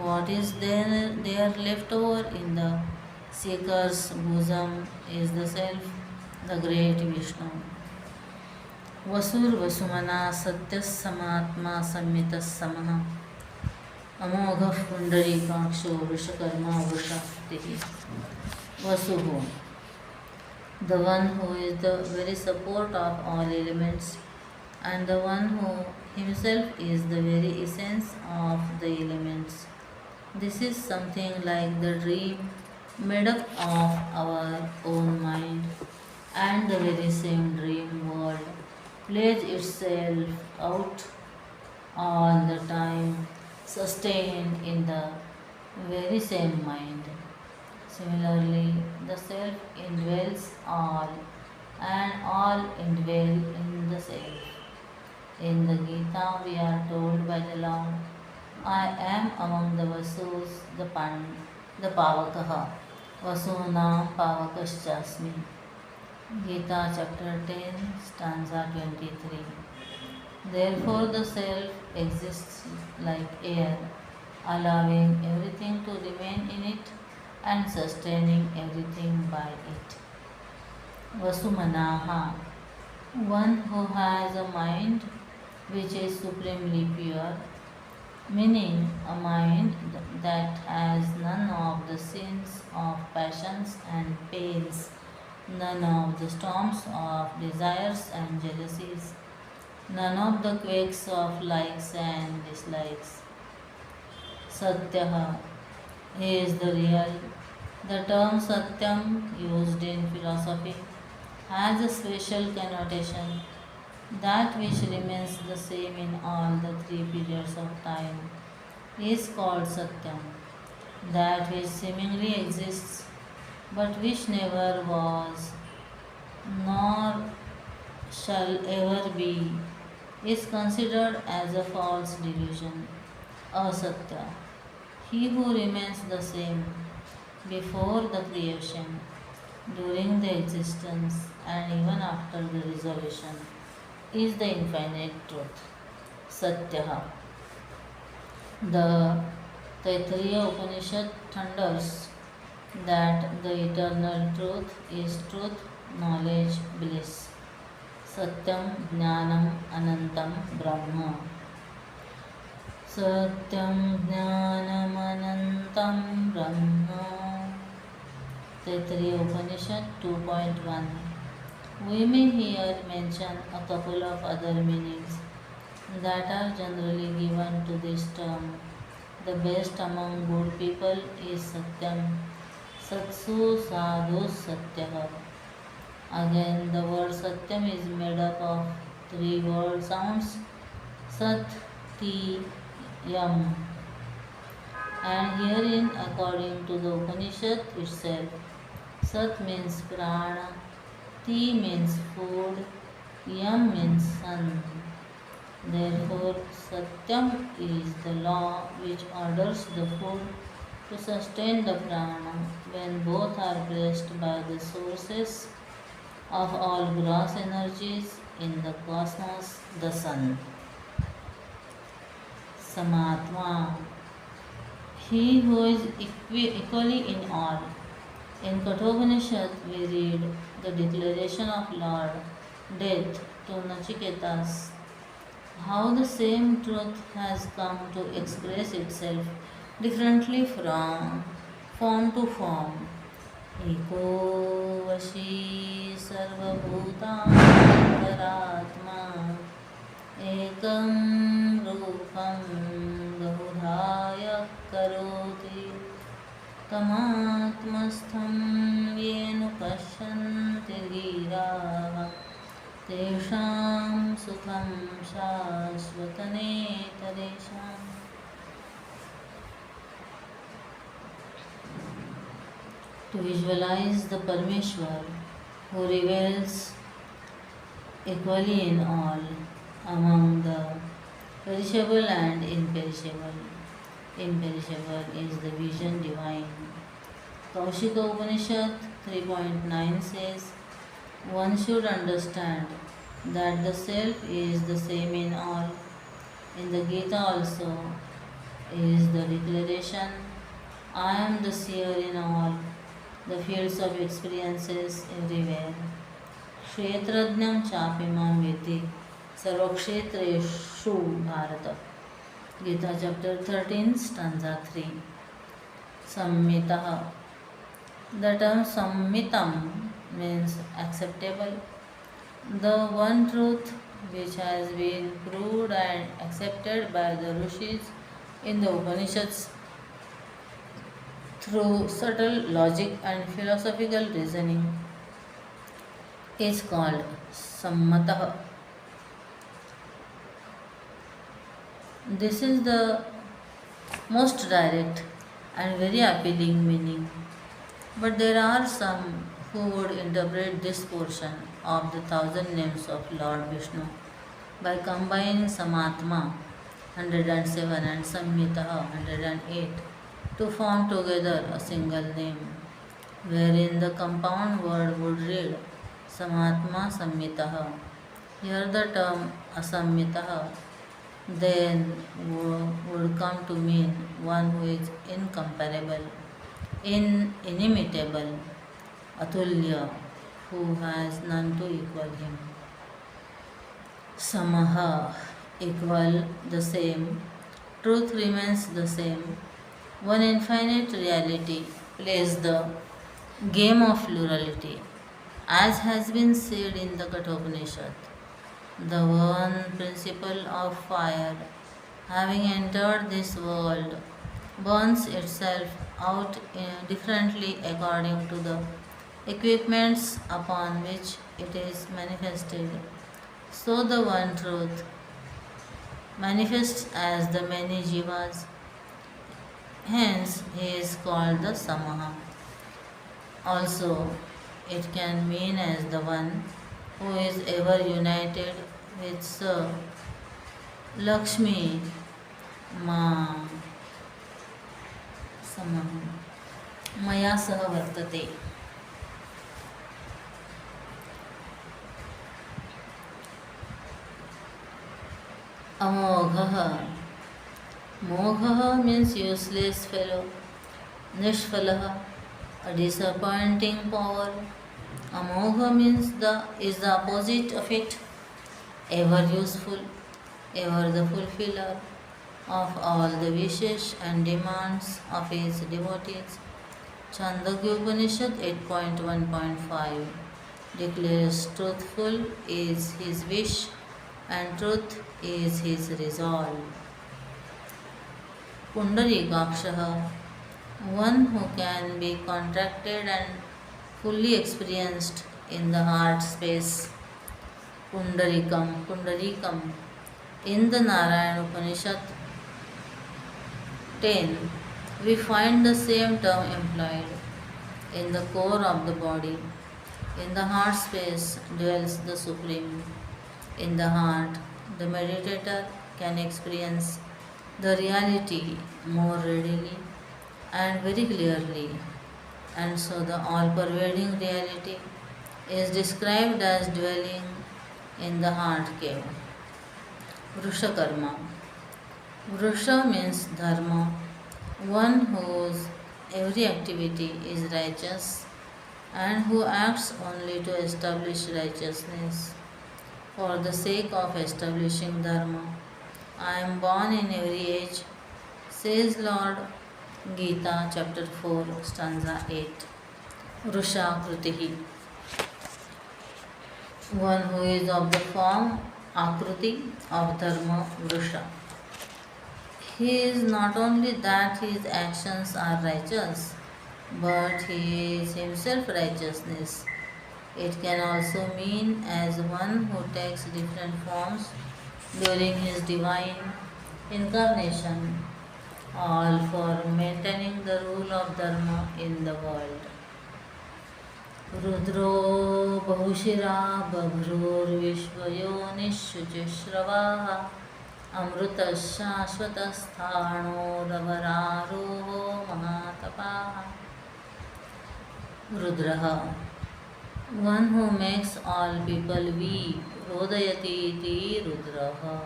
What is there left over in the seeker's bosom is the Self, the great Vishnu. Vasur Vasumana Satyas Samatma Sammitas Samaha Amogha Pundari Kaksho Vrishakarma Vrishaktihi. Vasuhu, the one who is the very support of all elements, and the one who himself is the very essence of the elements. This is something like the dream made up of our own mind, and the very same dream world plays itself out all the time, sustained in the very same mind. Similarly, the Self indwells all, and all indwell in the Self. In the Gita, we are told by the Lord, I am among the Vasus, the Pavakaha, Vasuna Pavakaschasmi. Gita chapter 10, stanza 23. Therefore, the Self exists like air, allowing everything to remain in it and sustaining everything by it. Vasumanaha, one who has a mind which is supremely pure, meaning a mind that has none of the sins of passions and pains, none of the storms of desires and jealousies, none of the quakes of likes and dislikes. Satyaha, he is the real. The term Satyam, used in philosophy, has a special connotation. That which remains the same in all the three periods of time is called Satyam. That which seemingly exists but which never was nor shall ever be is considered as a false delusion, asatya. He who remains the same before the creation during the existence and even after the resolution, is the infinite truth, Satyaha. The Taittiriya Upanishad thunders that the eternal truth is truth, knowledge, bliss. Satyam Jnanam Anantam Brahma. Satyam Jnanam Anantam Brahma. Taittiriya Upanishad 2.1. We may here mention a couple of other meanings that are generally given to this term. The best among good people is Satyam. Satsu Sadhu Satyaha. Again, the word Satyam is made up of three word sounds Sat, Ti, Yam. And herein, according to the Upanishad itself, Sat means prana, Ti means food, Yam means sun. Therefore, Satyam is the law which orders the food to sustain the prana when both are blessed by the sources of all gross energies in the cosmos, the sun. Samatma, he who is equally in all. In Kathopanishad, we read the declaration of Lord Death to Nachiketas, how the same truth has come to express itself differently from form to form. Eko vashi sarvabhutantaratma ekam rupam bahudhaya karoti तमात्मस्थं येन पश्यन्ति धीराः तेषां सुखं शाश्वतमेतरेषाम्. To visualize the Parameshwar who reveals equally in all among the perishable and imperishable. Imperishable is the vision divine. Kaushika Upanishad 3.9 says, one should understand that the self is the same in all. In the Gita also is the declaration, I am the seer in all, the fields of experiences everywhere. Kshetrajnam chapimam viti sarvakshetreshu bharata. Gita chapter 13, stanza 3. Sammitaha. The term sammitam means acceptable. The one truth which has been proved and accepted by the rishis in the Upanishads through subtle logic and philosophical reasoning is called sammataha. This is the most direct and very appealing meaning. But there are some who would interpret this portion of the 1,000 names of Lord Vishnu by combining Samatma 107 and Samhitaha 108 to form together a single name, wherein the compound word would read Samatma Samhitaha. Here the term Asamhitaha then would come to mean one who is incomparable, inimitable, atulya, who has none to equal him. Samaha, equal, the same, truth remains the same. One infinite reality plays the game of plurality, as has been said in the Kathopanishad. The one principle of fire, having entered this world, burns itself out differently according to the equipments upon which it is manifested. So the one truth manifests as the many jivas. Hence, he is called the Samaha. Also, it can mean as the one who is ever united with Sir Lakshmi Ma Samam Maya Saha Vartate. Amoghaha. Moghaha means useless fellow. Nishfalaha, a disappointing power. Amogha means is the opposite of it, ever useful, ever the fulfiller of all the wishes and demands of his devotees. Chandogya Upanishad 8.1.5 declares truthful is his wish and truth is his resolve. Pundarikakshaha, one who can be contracted and fully experienced in the heart space. Pundarikam. In the Narayana Upanishad 10, we find the same term employed. In the core of the body, in the heart space dwells the Supreme. In the heart, the meditator can experience the reality more readily and very clearly, and so the all-pervading reality is described as dwelling in the heart cave. Vrusha Karma. Vrusha means dharma, one whose every activity is righteous and who acts only to establish righteousness. For the sake of establishing dharma, I am born in every age, says Lord Gita chapter 4 stanza 8. Vrusha Krutihi. One who is of the form Akruti of Dharma Vrusha. He is not only that his actions are righteous, but he is himself righteousness. It can also mean as one who takes different forms during his divine incarnation, all for maintaining the rule of Dharma in the world. Rudro Bahushira Babhrurvishvayonishuchishravah Amrutasthashvatasthano Ravararoho Mahatapaha. Rudraha, one who makes all people weep. Rodayati iti Rudraha.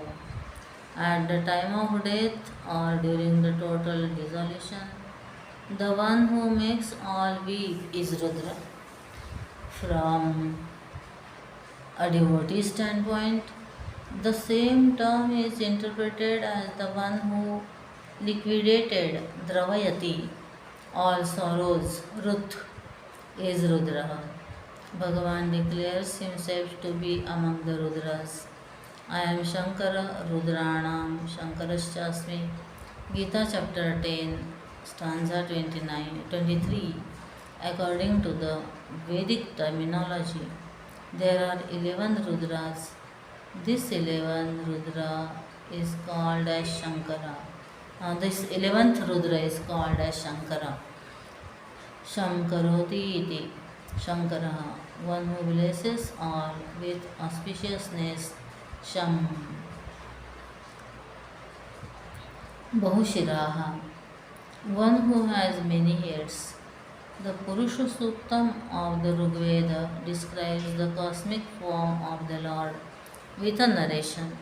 At the time of death or during the total dissolution, the one who makes all weep is Rudra. From a devotee standpoint, the same term is interpreted as the one who liquidated Dravayati, all sorrows. Rut is Rudra. Bhagavan declares himself to be among the Rudras. I am Shankara Rudranam Shankarashchasmi. Gita chapter 10, stanza 23. According to the Vedic terminology, there are 11 Rudras. This 11th Rudra is called as Shankara. This 11th Rudra is called as Shankara. Shamkaroti iti Shankara, one who blesses all with auspiciousness. Sham. Bahushiraha, one who has many heads. The Purusha Suktam of the Rigveda describes the cosmic form of the Lord with a narration.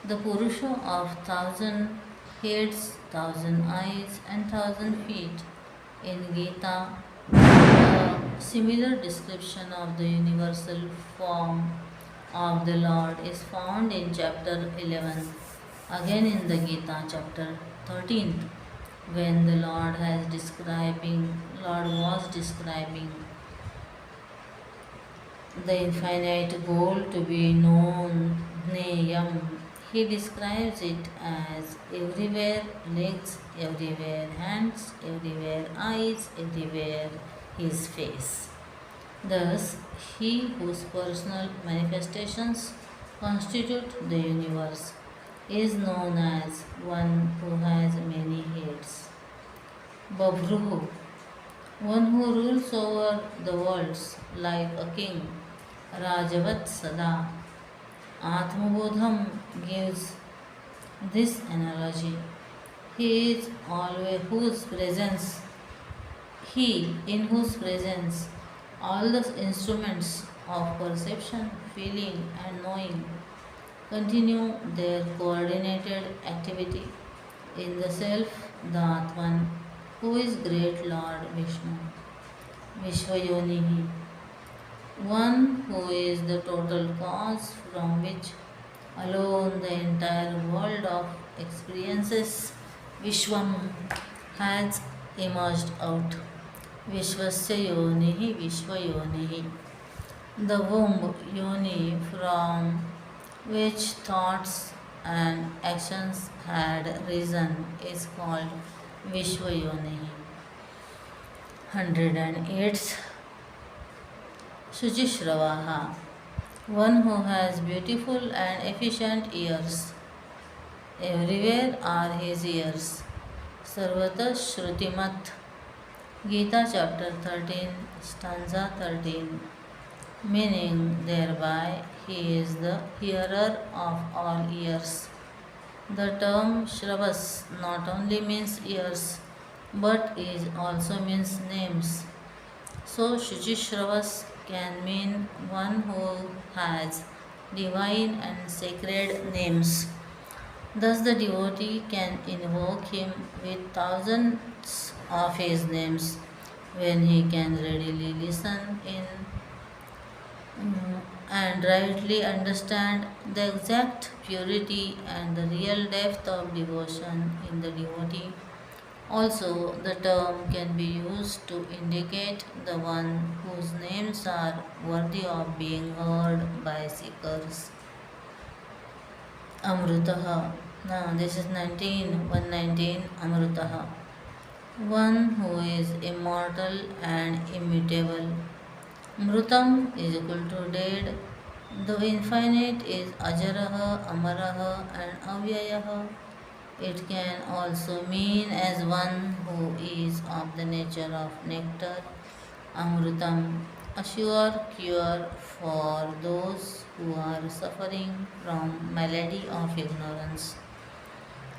The Purusha of 1,000 heads, 1,000 eyes, and 1,000 feet. In Gita, a similar description of the universal form of the Lord is found in chapter 11, again in the Gita chapter 13, when the Lord was describing the infinite goal to be known, Jneyam. He describes it as everywhere legs, everywhere hands, everywhere eyes, everywhere his face. Thus, he whose personal manifestations constitute the universe is known as one who has many heads. Babhruhu, one who rules over the worlds like a king. Rajavat Sada. Atmabodham gives this analogy. He is always in whose presence all the instruments of perception, feeling, and knowing continue their coordinated activity in the self, the Atman, who is great Lord Vishnu, Vishwayonihi, one who is the total cause from which alone the entire world of experiences Vishwam has emerged out. Vishwasya Yonihi Vishwayonihi. The womb yoni from which thoughts and actions had risen is called Vishwayonihi. 108th Shujishravaha, one who has beautiful and efficient ears. Everywhere are his ears. Sarvata Shrutimat. Gita chapter 13, stanza 13. Meaning thereby he is the hearer of all ears. The term Shravas not only means ears but is also means names. So Shuchishravas can mean one who has divine and sacred names. Thus the devotee can invoke him with thousands of his names when he can readily listen in and rightly understand the exact purity and the real depth of devotion in the devotee. Also, the term can be used to indicate the one whose names are worthy of being heard by seekers. Amrutaha. Now, this is 119 Amrutaha. One who is immortal and immutable. Mrutam is equal to dead. The infinite is Ajaraha, Amaraha, and Avyayaha. It can also mean as one who is of the nature of nectar, Amrutam, a sure cure for those who are suffering from malady of ignorance.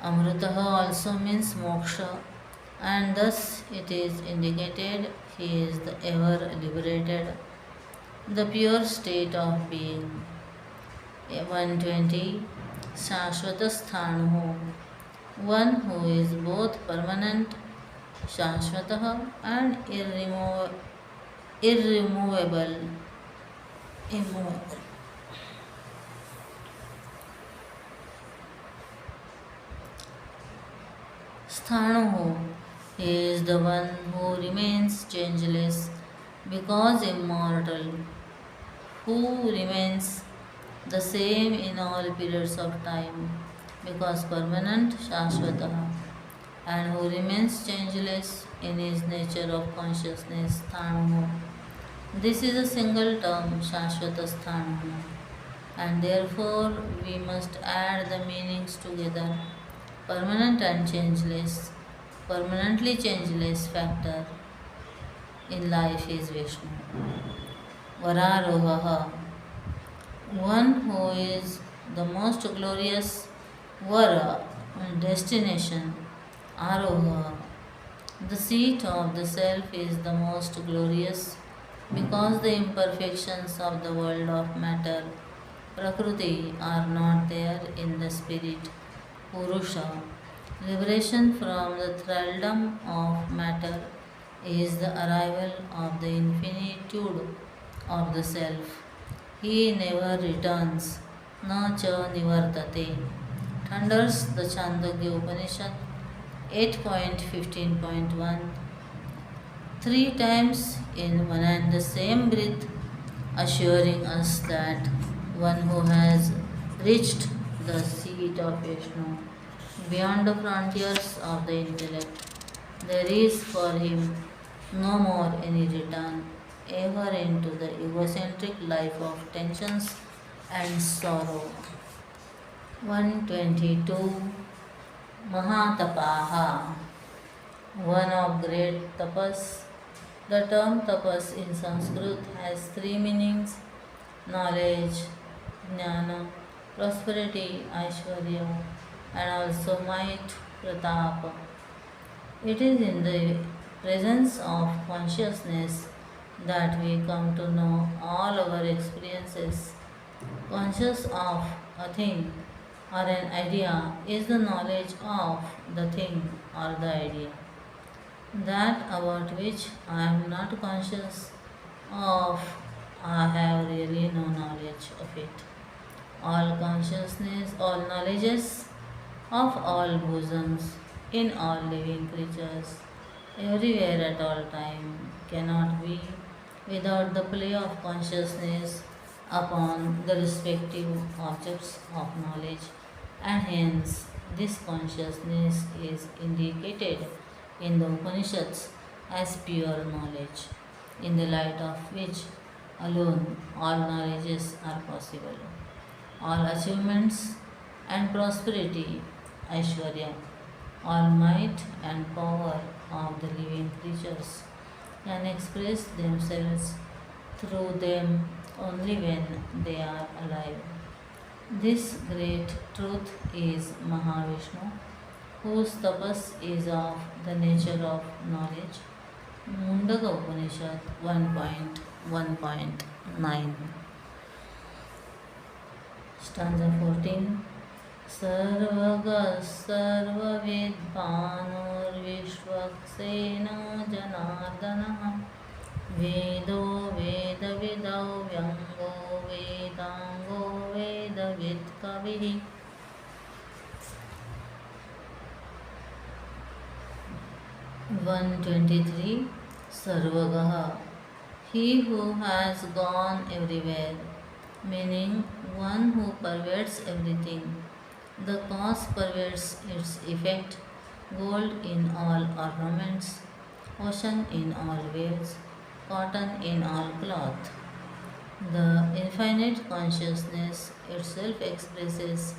Amrutaha also means moksha, and thus it is indicated he is the ever liberated, the pure state of being. 120 Shashvatasthanu, one who is both permanent, Shashvatah, and irremovable. Immovable. Sthanu, he is the one who remains changeless because immortal, who remains the same in all periods of time because permanent, Shashvatah, and who remains changeless in his nature of consciousness, Sthanu. This is a single term, Shashvata Sthanu, and therefore we must add the meanings together. Permanent and changeless, permanently changeless factor in life is Vishnu. Vararohaha, one who is the most glorious, Vara, destination, Aroha, the seat of the self is the most glorious because the imperfections of the world of matter, Prakruti, are not there in the spirit, Purusha. Liberation from the thraldom of matter is the arrival of the infinitude of the self. He never returns, na cha nivartate. Thunders the Chandogya Upanishad 8.15.1 three times in one and the same breath, assuring us that one who has reached the seat of Vishnu beyond the frontiers of the intellect, there is for him no more any return ever into the egocentric life of tensions and sorrow. 122 Mahatapaha, one of great tapas. The term tapas in Sanskrit has three meanings: knowledge, jnana, prosperity, aishwarya, and also might, pratapa. It is in the presence of consciousness that we come to know all our experiences. Conscious of a thing or an idea is the knowledge of the thing or the idea, that about which I am not conscious of, I have really no knowledge of it. All consciousness, all knowledges of all bosoms, in all living creatures, everywhere at all time, cannot be without the play of consciousness upon the respective objects of knowledge, and hence this consciousness is indicated in the Upanishads as pure knowledge, in the light of which alone all knowledges are possible. All achievements and prosperity, Aishwarya, all might and power of the living creatures can express themselves through them only when they are alive. This great truth is Mahavishnu, whose tapas is of the nature of knowledge. Mundaka Upanishad 1.1.9. Stanza 14. Sarvagas sarvavidbanurvishvaksena janardana Vedo vedavidau vyango vedango vedavid kavihi. 123. Sarvagaha, he who has gone everywhere, meaning one who pervades everything. The cause pervades its effect, gold in all ornaments, ocean in all waves, cotton in all cloth. The infinite consciousness itself expresses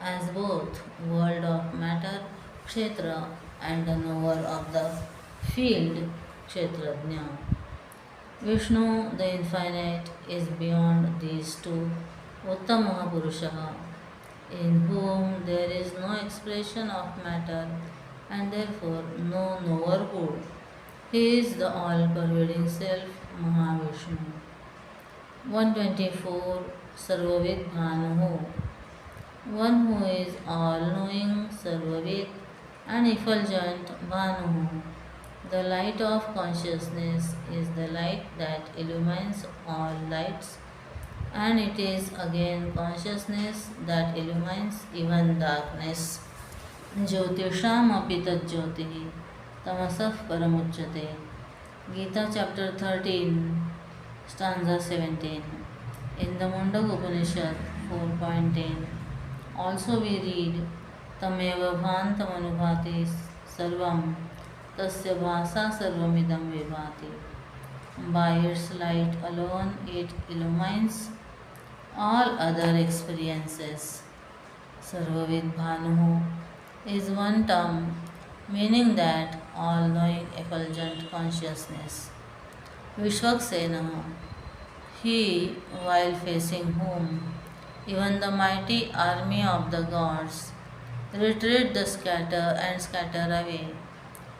as both world of matter, kshetra, and the knower of the field, kshetrajna. Vishnu, the infinite, is beyond these two, Uttama Purusha, in whom there is no expression of matter and therefore no knowerhood. He is the all-pervading self, Mahavishnu. 124. Sarvavid Bhanuhu, one who is all-knowing, Sarvavid, and effulgent, Bhanuhu. The light of consciousness is the light that illumines all lights, and it is again consciousness that illumines even darkness. Jyotisham api tajyotihi tamasah paramuchyate. Gita chapter 13, stanza 17. In the Mundak Upanishad 4.10 also we read Tameva bhantam anubhati sarvam tasya bhasa sarvamidam vibhati. By its light alone it illumines all other experiences. Sarvavid Bhanuhu is one term meaning that all-knowing effulgent consciousness. Vishwaksena, he, while facing whom even the mighty army of the gods retreat the scatter away,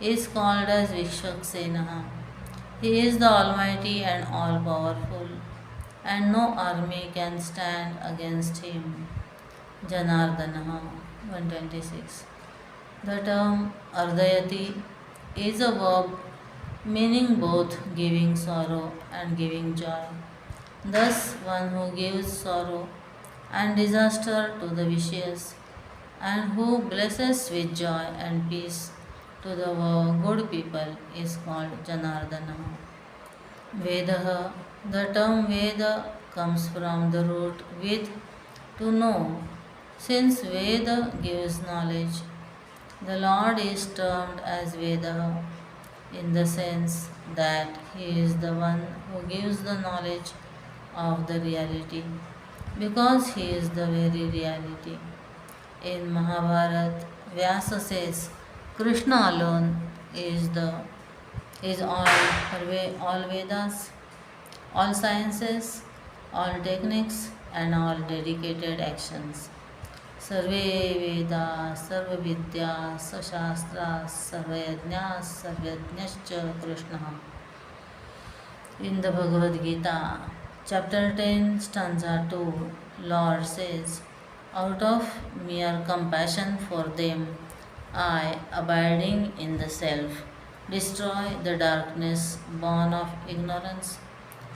is called as Vishwaksena. He is the Almighty and all-powerful, and no army can stand against him. Janardana 126. The term Ardayati is a verb meaning both giving sorrow and giving joy. Thus, one who gives sorrow and disaster to the vicious, and who blesses with joy and peace to the good people, is called Janardana. Vedaha, the term Veda comes from the root Ved, to know. Since Veda gives knowledge, the Lord is termed as Veda in the sense that He is the one who gives the knowledge of the reality, because He is the very reality. In Mahabharata, Vyasa says, Krishna alone is all Vedas, all sciences, all techniques, and all dedicated actions. Sarve Veda, Sarva Vidya, Sashastra, Sarvayajna, Sarvajnascha Krishna. In the Bhagavad Gita, chapter 10, stanza 2, Lord says, out of mere compassion for them, I, abiding in the self, destroy the darkness born of ignorance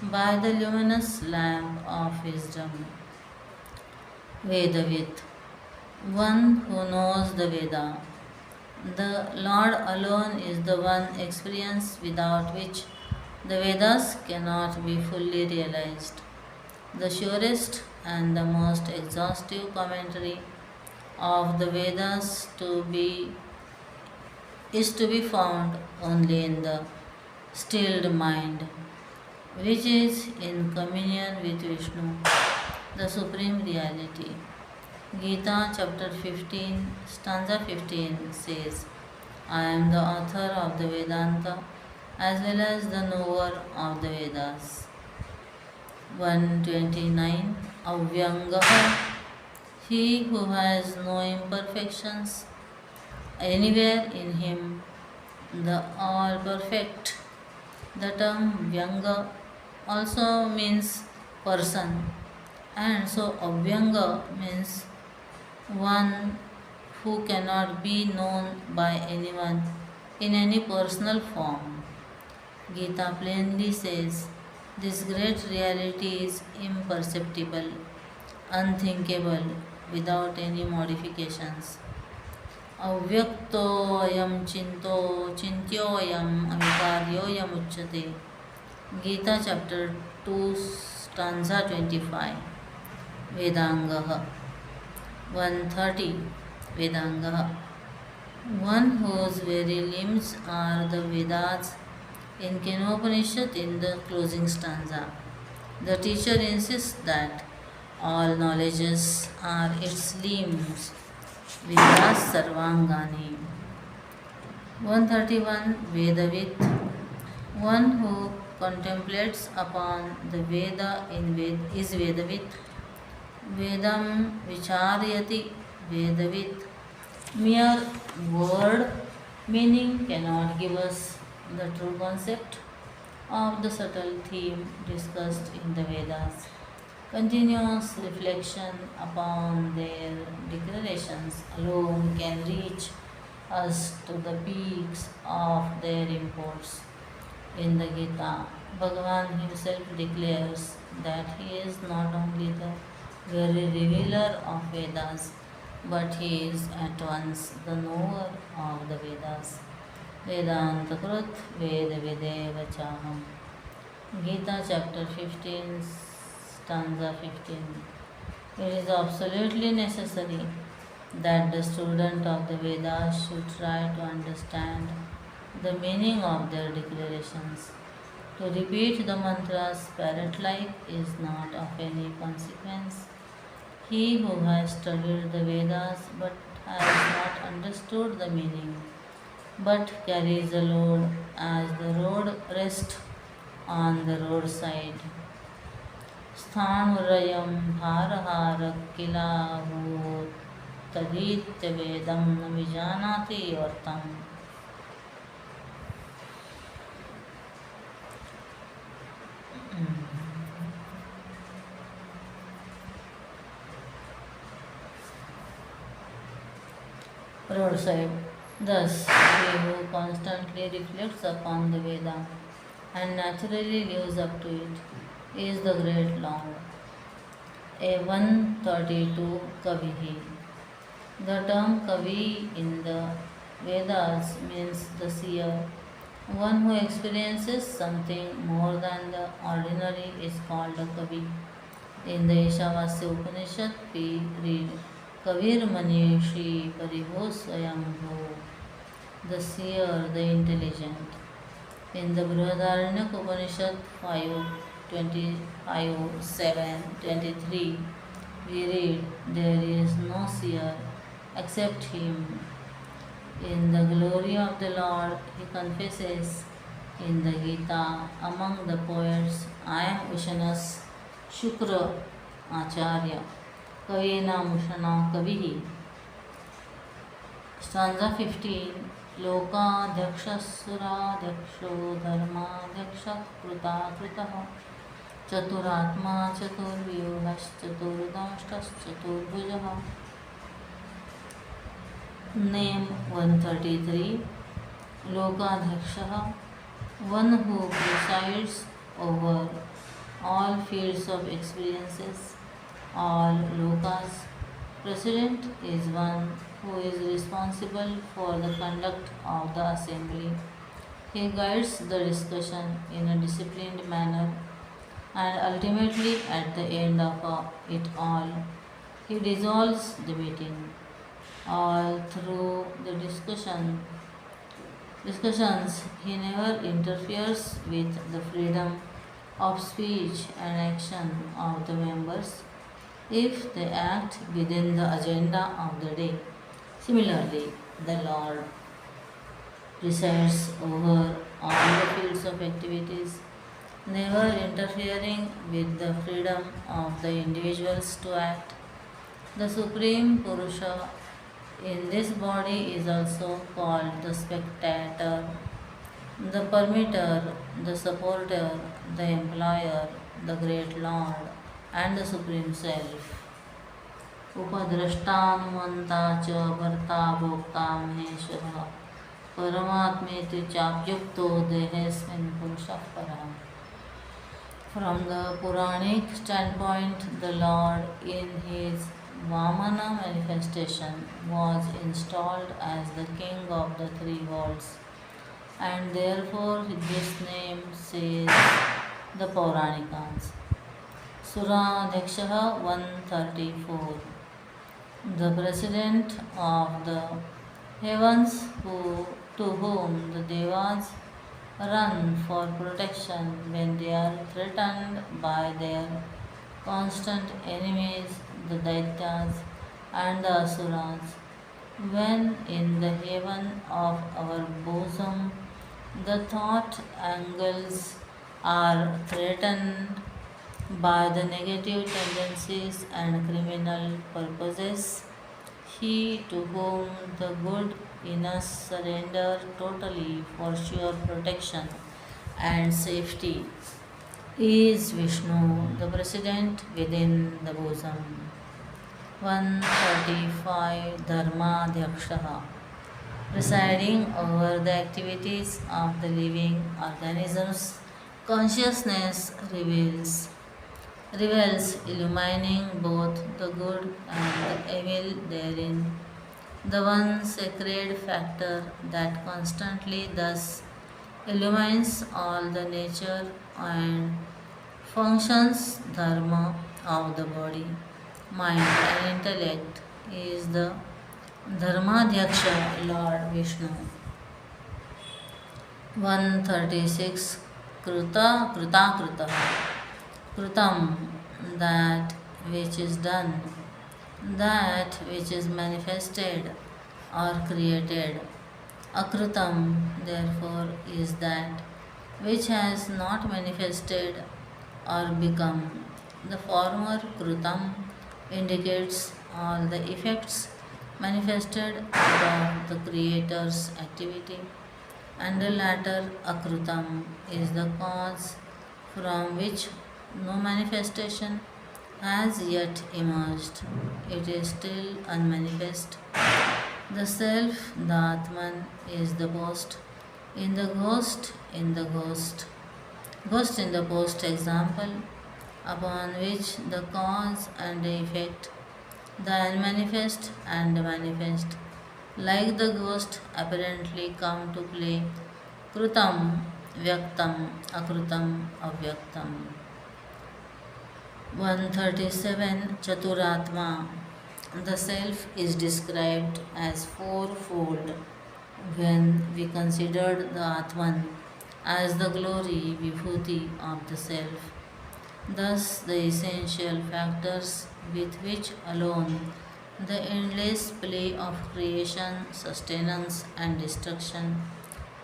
by the luminous lamp of wisdom. Vedavit, one who knows the Veda. The Lord alone is the one experience without which the Vedas cannot be fully realized. The surest and the most exhaustive commentary of the Vedas is to be found only in the stilled mind, which is in communion with Vishnu, the Supreme Reality. Gita chapter 15, stanza 15 says, I am the author of the Vedanta as well as the knower of the Vedas. 129. Avyangaha, he who has no imperfections anywhere in him, the all perfect. The term Vyanga also means person, and so Avyanga means one who cannot be known by anyone in any personal form. Gita plainly says this great reality is imperceptible, unthinkable, without any modifications. Avyaktoyam chinto chintyoyam avikaryoyam uchyate. Gita chapter 2 stanza 25. Vedangaha 130. Vedangaha, one whose very limbs are the Vedas. In Kenopanishad, in the closing stanza, the teacher insists that all knowledges are its limbs, Vedas Sarvangani. 131. Vedavit, one who contemplates upon the Veda is Vedavit. Vedam Vicharyati Vedavit. Mere word meaning cannot give us the true concept of the subtle theme discussed in the Vedas. Continuous reflection upon their declarations alone can reach us to the peaks of their imports. In the Gita, Bhagavan himself declares that he is not only the very revealer of Vedas, but he is at once the knower of the Vedas. Vedanta Krut Veda Videva Chaham. Gita chapter 15, stanza 15. It is absolutely necessary that the student of the Vedas should try to understand the meaning of their declarations. To repeat the mantras parrot-like is not of any consequence. He who has studied the Vedas but has not understood the meaning, but carries a load as the road rest on the roadside. Sthanurayam bharahara kilahu taditya vedam namijanati vartam. Roadside. Thus, he who constantly reflects upon the Veda and naturally lives up to it is the great Lord. A 132 Kavihi. The term Kavi in the Vedas means the seer. One who experiences something more than the ordinary is called a Kavi. In the Ishavasya Upanishad, we read Kavir Manishi Pariho Swayambhu, the seer, the intelligent. In the Brihadaranyaka Upanishad 5:25-7:23, we read, there is no seer except him. In the glory of the Lord, he confesses in the Gita, among the poets, I am Vishanas Shukra Acharya, Kavena Mushana Kavihi. Stanza 15. Lokadhyakshasuradyksho dharmadhyakshah krutakrutah चतुरात्मा चतुर्व्यूहश्चतुर्दंष्टश्चतुर्भुजः. Name 133. Lokadhyaksha, one who presides over all fields of experiences, all lokas. President is one who is responsible for the conduct of the assembly. He guides the discussion in a disciplined manner, and ultimately, at the end of it all, he dissolves the meeting. All through the discussions, he never interferes with the freedom of speech and action of the members if they act within the agenda of the day. Similarly, the Lord presides over all the fields of activities, never interfering with the freedom of the individuals to act. The Supreme Purusha in this body is also called the spectator, the permitter, the supporter, the employer, the great Lord, and the Supreme Self. उपद्रष्टानुमन्ता च भर्ता भोक्ता महेश्वरः परमात्मेति चाप्युक्तो देहेऽस्मिन् पुरुषः परः. From the Puranic standpoint, the Lord in his Vamana manifestation was installed as the king of the three worlds, and therefore this name says the Puranikas. Suradhaksha 134. The president of the heavens to whom the Devas run for protection when they are threatened by their constant enemies, the Daityas and the Asuras. When in the heaven of our bosom the thought angles are threatened by the negative tendencies and criminal purposes, he to whom the good in us surrender totally for sure protection and safety is Vishnu, the President within the bosom. 135. Dharmadhyaksha, presiding over the activities of the living organisms, consciousness reveals illumining both the good and the evil therein. The one sacred factor that constantly thus illumines all the nature and functions dharma of the body, mind and intellect is the Dharmadhyaksha Lord Vishnu. 136. Krita Kritam, that which is done, that which is manifested or created. Akritam, therefore, is that which has not manifested or become. The former Kritam indicates all the effects manifested of the Creator's activity, and the latter Akritam is the cause from which no manifestation has yet emerged. It is still unmanifest. The self, the Atman, is the post in the ghost in the ghost in the post example, upon which the cause and the effect, the unmanifest and the manifest, like the ghost, apparently come to play. Krutam, Vyaktam, Akrutam, Avyaktam. 137. Chaturatma, the self is described as fourfold when we considered the Atman as the glory, vibhuti of the self. Thus, the essential factors with which alone the endless play of creation, sustenance, and destruction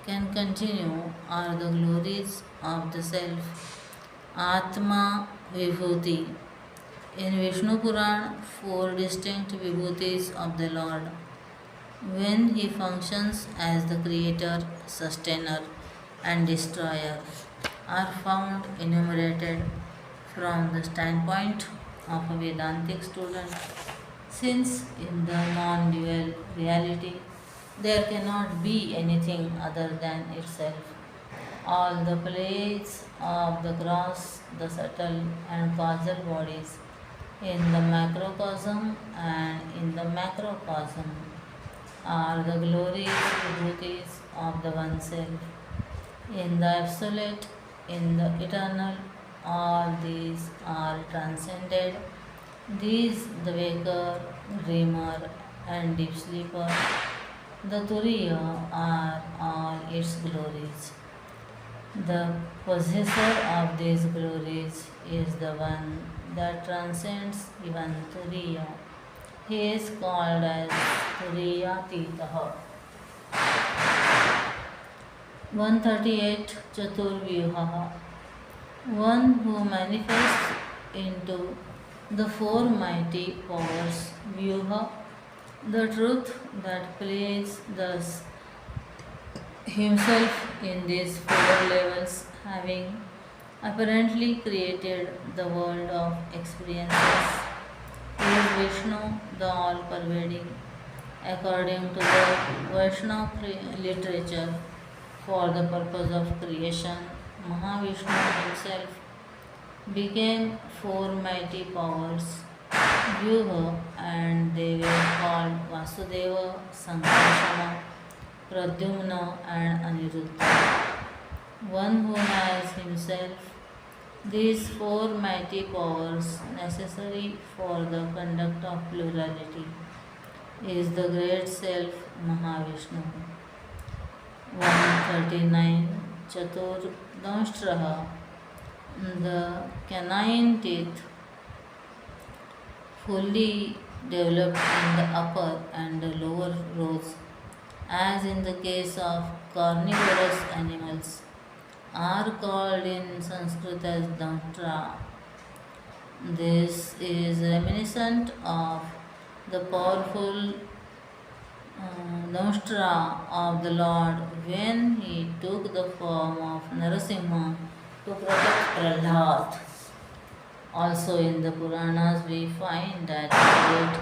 can continue are the glories of the self. Atma Vibhuti. In Vishnu Puran, four distinct vibhutis of the Lord, when he functions as the creator, sustainer, and destroyer, are found enumerated from the standpoint of a Vedantic student, since in the non dual reality there cannot be anything other than itself. All the plates of the gross, the subtle, and causal bodies in the macrocosm and in the macrocosm are the glories, vibhutis of the oneself. In the absolute, in the eternal, all these are transcended. These, the waker, dreamer, and deep sleeper, the Turiya, are all its glories. The possessor of these glories is the one that transcends even Turiya. He is called as Turiyatitaha. 138 Chaturvyuha, one who manifests into the four mighty powers, Vyuha, the truth that plays thus himself in these four levels, having apparently created the world of experiences, is Vishnu, the all-pervading. According to the Vaishnava literature, for the purpose of creation, Mahavishnu himself became four mighty powers, Vyuha, and they were called Vasudeva, Sankarsana, Pradyumna, and Aniruddha. One who has himself these four mighty powers necessary for the conduct of plurality is the great self Mahavishnu. 139 Chaturdanshtraha, the canine teeth fully developed in the upper and the lower rows, as in the case of carnivorous animals, are called in Sanskrit as dantra. This is reminiscent of the powerful Noshtra of the Lord when he took the form of Narasimha to protect Prahlad. Also in the Puranas we find that the great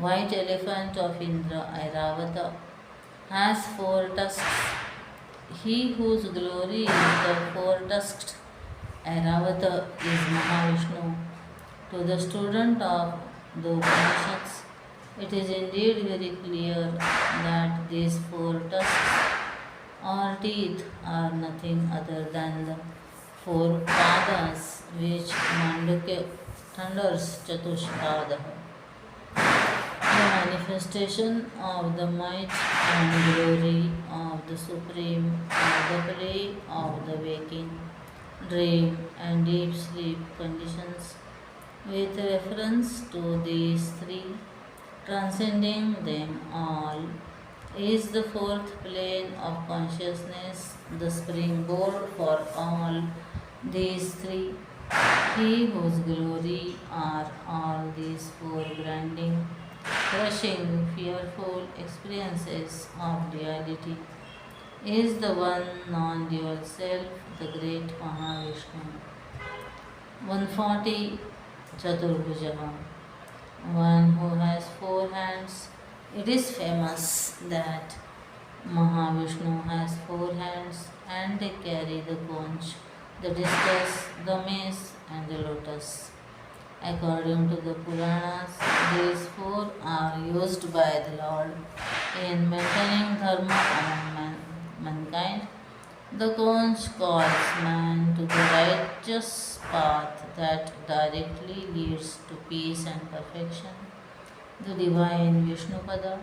white elephant of Indra, Airavata, has four tusks. He whose glory is the four-tusked Airavata is Mahavishnu. To the student of the Upanishads, it is indeed very clear that these four tusks or teeth are nothing other than the four padas which Mandukya thunders Chatushpadaha. The manifestation of the might and glory of the Supreme are the play of the waking, dream, and deep sleep conditions. With reference to these three, transcending them all, is the fourth plane of consciousness, the springboard for all these three. He whose glory are all these four branding, crushing, fearful experiences of duality, is the one non-dual self, the great Mahavishnu. 140 Chaturbhujaha, one who has four hands. It is famous that Mahavishnu has four hands and they carry the conch, the discus, the mace, and the lotus. According to the Puranas, these four are used by the Lord in maintaining dharma among mankind. The conch calls man to the righteous path that directly leads to peace and perfection, the divine Vishnupada.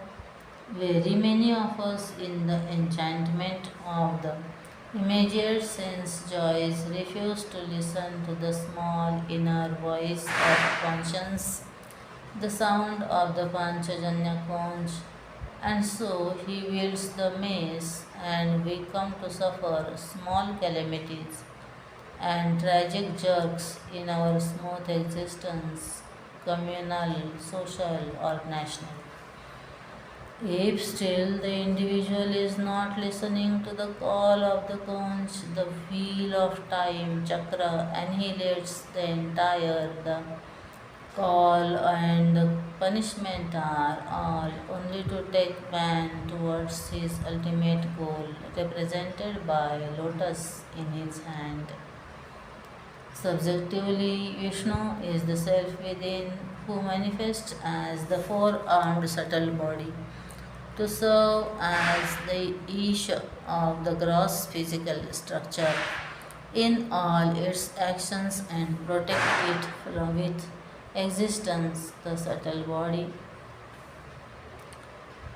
Very many of us in the enchantment of the immediate sense joys refuse to listen to the small inner voice of conscience, the sound of the Panchajanya conch, and so he wields the mace, and we come to suffer small calamities and tragic jerks in our smooth existence, communal, social, or national. If still the individual is not listening to the call of the conch, the wheel of time chakra annihilates the entire. The call and the punishment are all only to take man towards his ultimate goal, represented by lotus in his hand. Subjectively, Vishnu is the self within who manifests as the four-armed subtle body to serve as the Isha of the gross physical structure in all its actions and protect it from its existence. The subtle body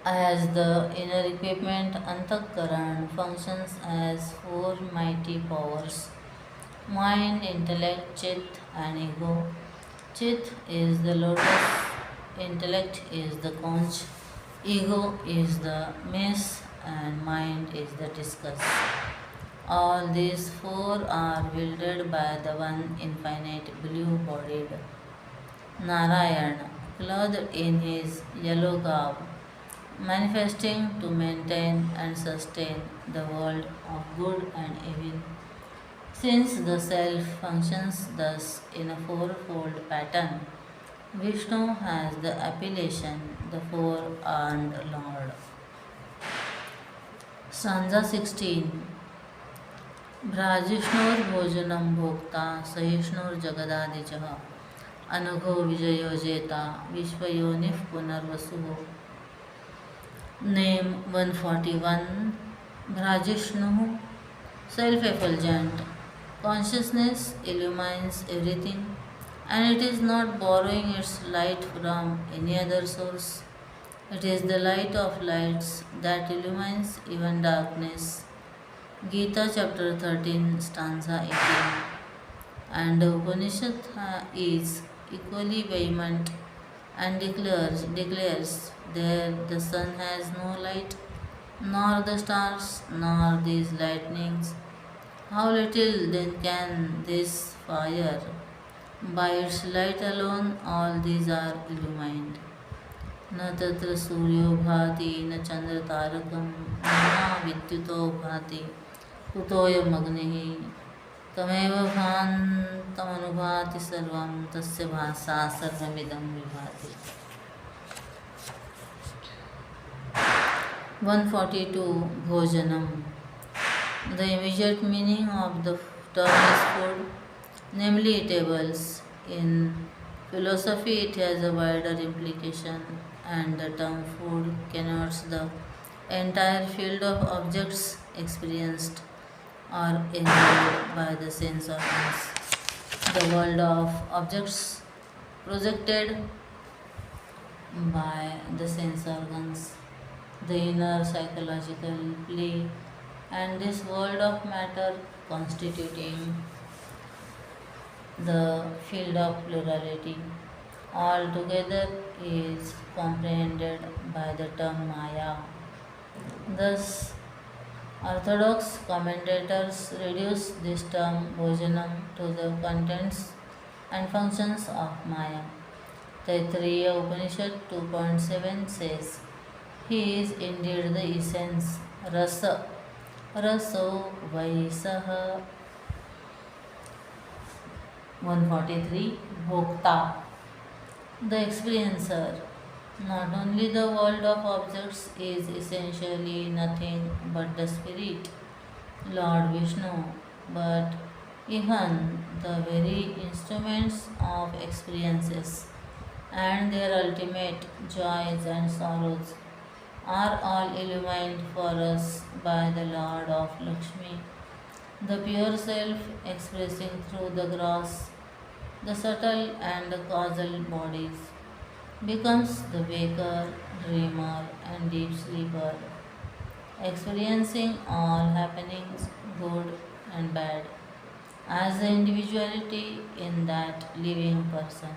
as the inner equipment Antakaran functions as four mighty powers: mind, intellect, chit, and ego. Chit is the lotus, intellect is the conch, ego is the mace, and mind is the discus. All these four are wielded by the one infinite blue bodied Narayana, clothed in his yellow garb, manifesting to maintain and sustain the world of good and evil. Since the self functions thus in a fourfold pattern, Vishnu has the appellation the four-armed Lord. Stanza 16. भ्राजिष्णुर् भोजनं भोक्ता सहिष्णुर्जगदादिजः अनघो विजयो जेता विश्वयोनिः पुनर्वसुः. Name 141. Bhrajishnu, self-effulgent. Consciousness illumines everything, and it is not borrowing its light from any other source. It is the light of lights that illumines even darkness. Gita chapter 13, stanza 18. And the Upanishad is equally vehement and declares there the sun has no light, nor the stars, nor these lightnings. How little then can this fire? By its light alone all these are illumined. न तत्र सूर्यो भाति न चंद्र तारकम न विद्युतो भाति कुतोऽयम् अग्निः तमेव भान्तमनुभाति सर्वं तस्य भासा सर्वमिदं विभाति. 142. Bhojanam. The immediate meaning of the term is food, namely eatables. In philosophy, it has a wider implication, and the term food connotes the entire field of objects experienced or enjoyed by the sense organs. The world of objects projected by the sense organs, the inner psychological play, and this world of matter constituting the field of plurality altogether is comprehended by the term Maya. Thus, orthodox commentators reduce this term Bhojanam to the contents and functions of Maya. Taittiriya Upanishad 2.7 says, He is indeed the essence, Rasa, Raso Vaisaha. 143. Bhokta, the experiencer. Not only the world of objects is essentially nothing but the spirit, Lord Vishnu, but even the very instruments of experiences and their ultimate joys and sorrows are all illumined for us by the Lord of Lakshmi, the pure self expressing through the gross, the subtle and the causal bodies, becomes the waker, dreamer, and deep sleeper, experiencing all happenings, good and bad, as the individuality in that living person.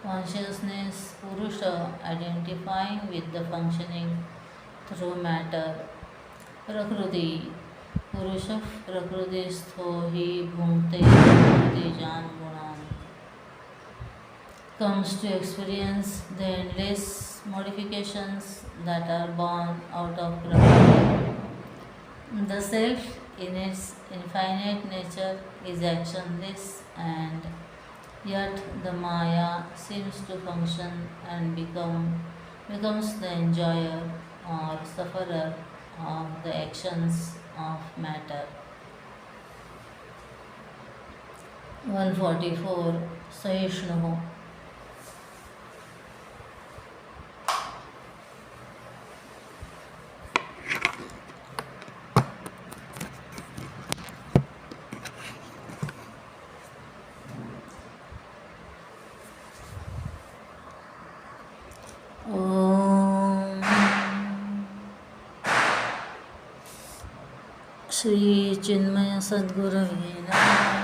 Consciousness, Purusha, identifying with the functioning through matter, Prakriti, Purusha Prakristho hi bhunte Tejan Gunam, comes to experience the endless modifications that are born out of Prakriti. The self in its infinite nature is actionless, and yet the Maya seems to function and becomes the enjoyer or sufferer of the actions of matter. 144. Saishnu. Om Shri Chinmaya Sadgurave Namaha.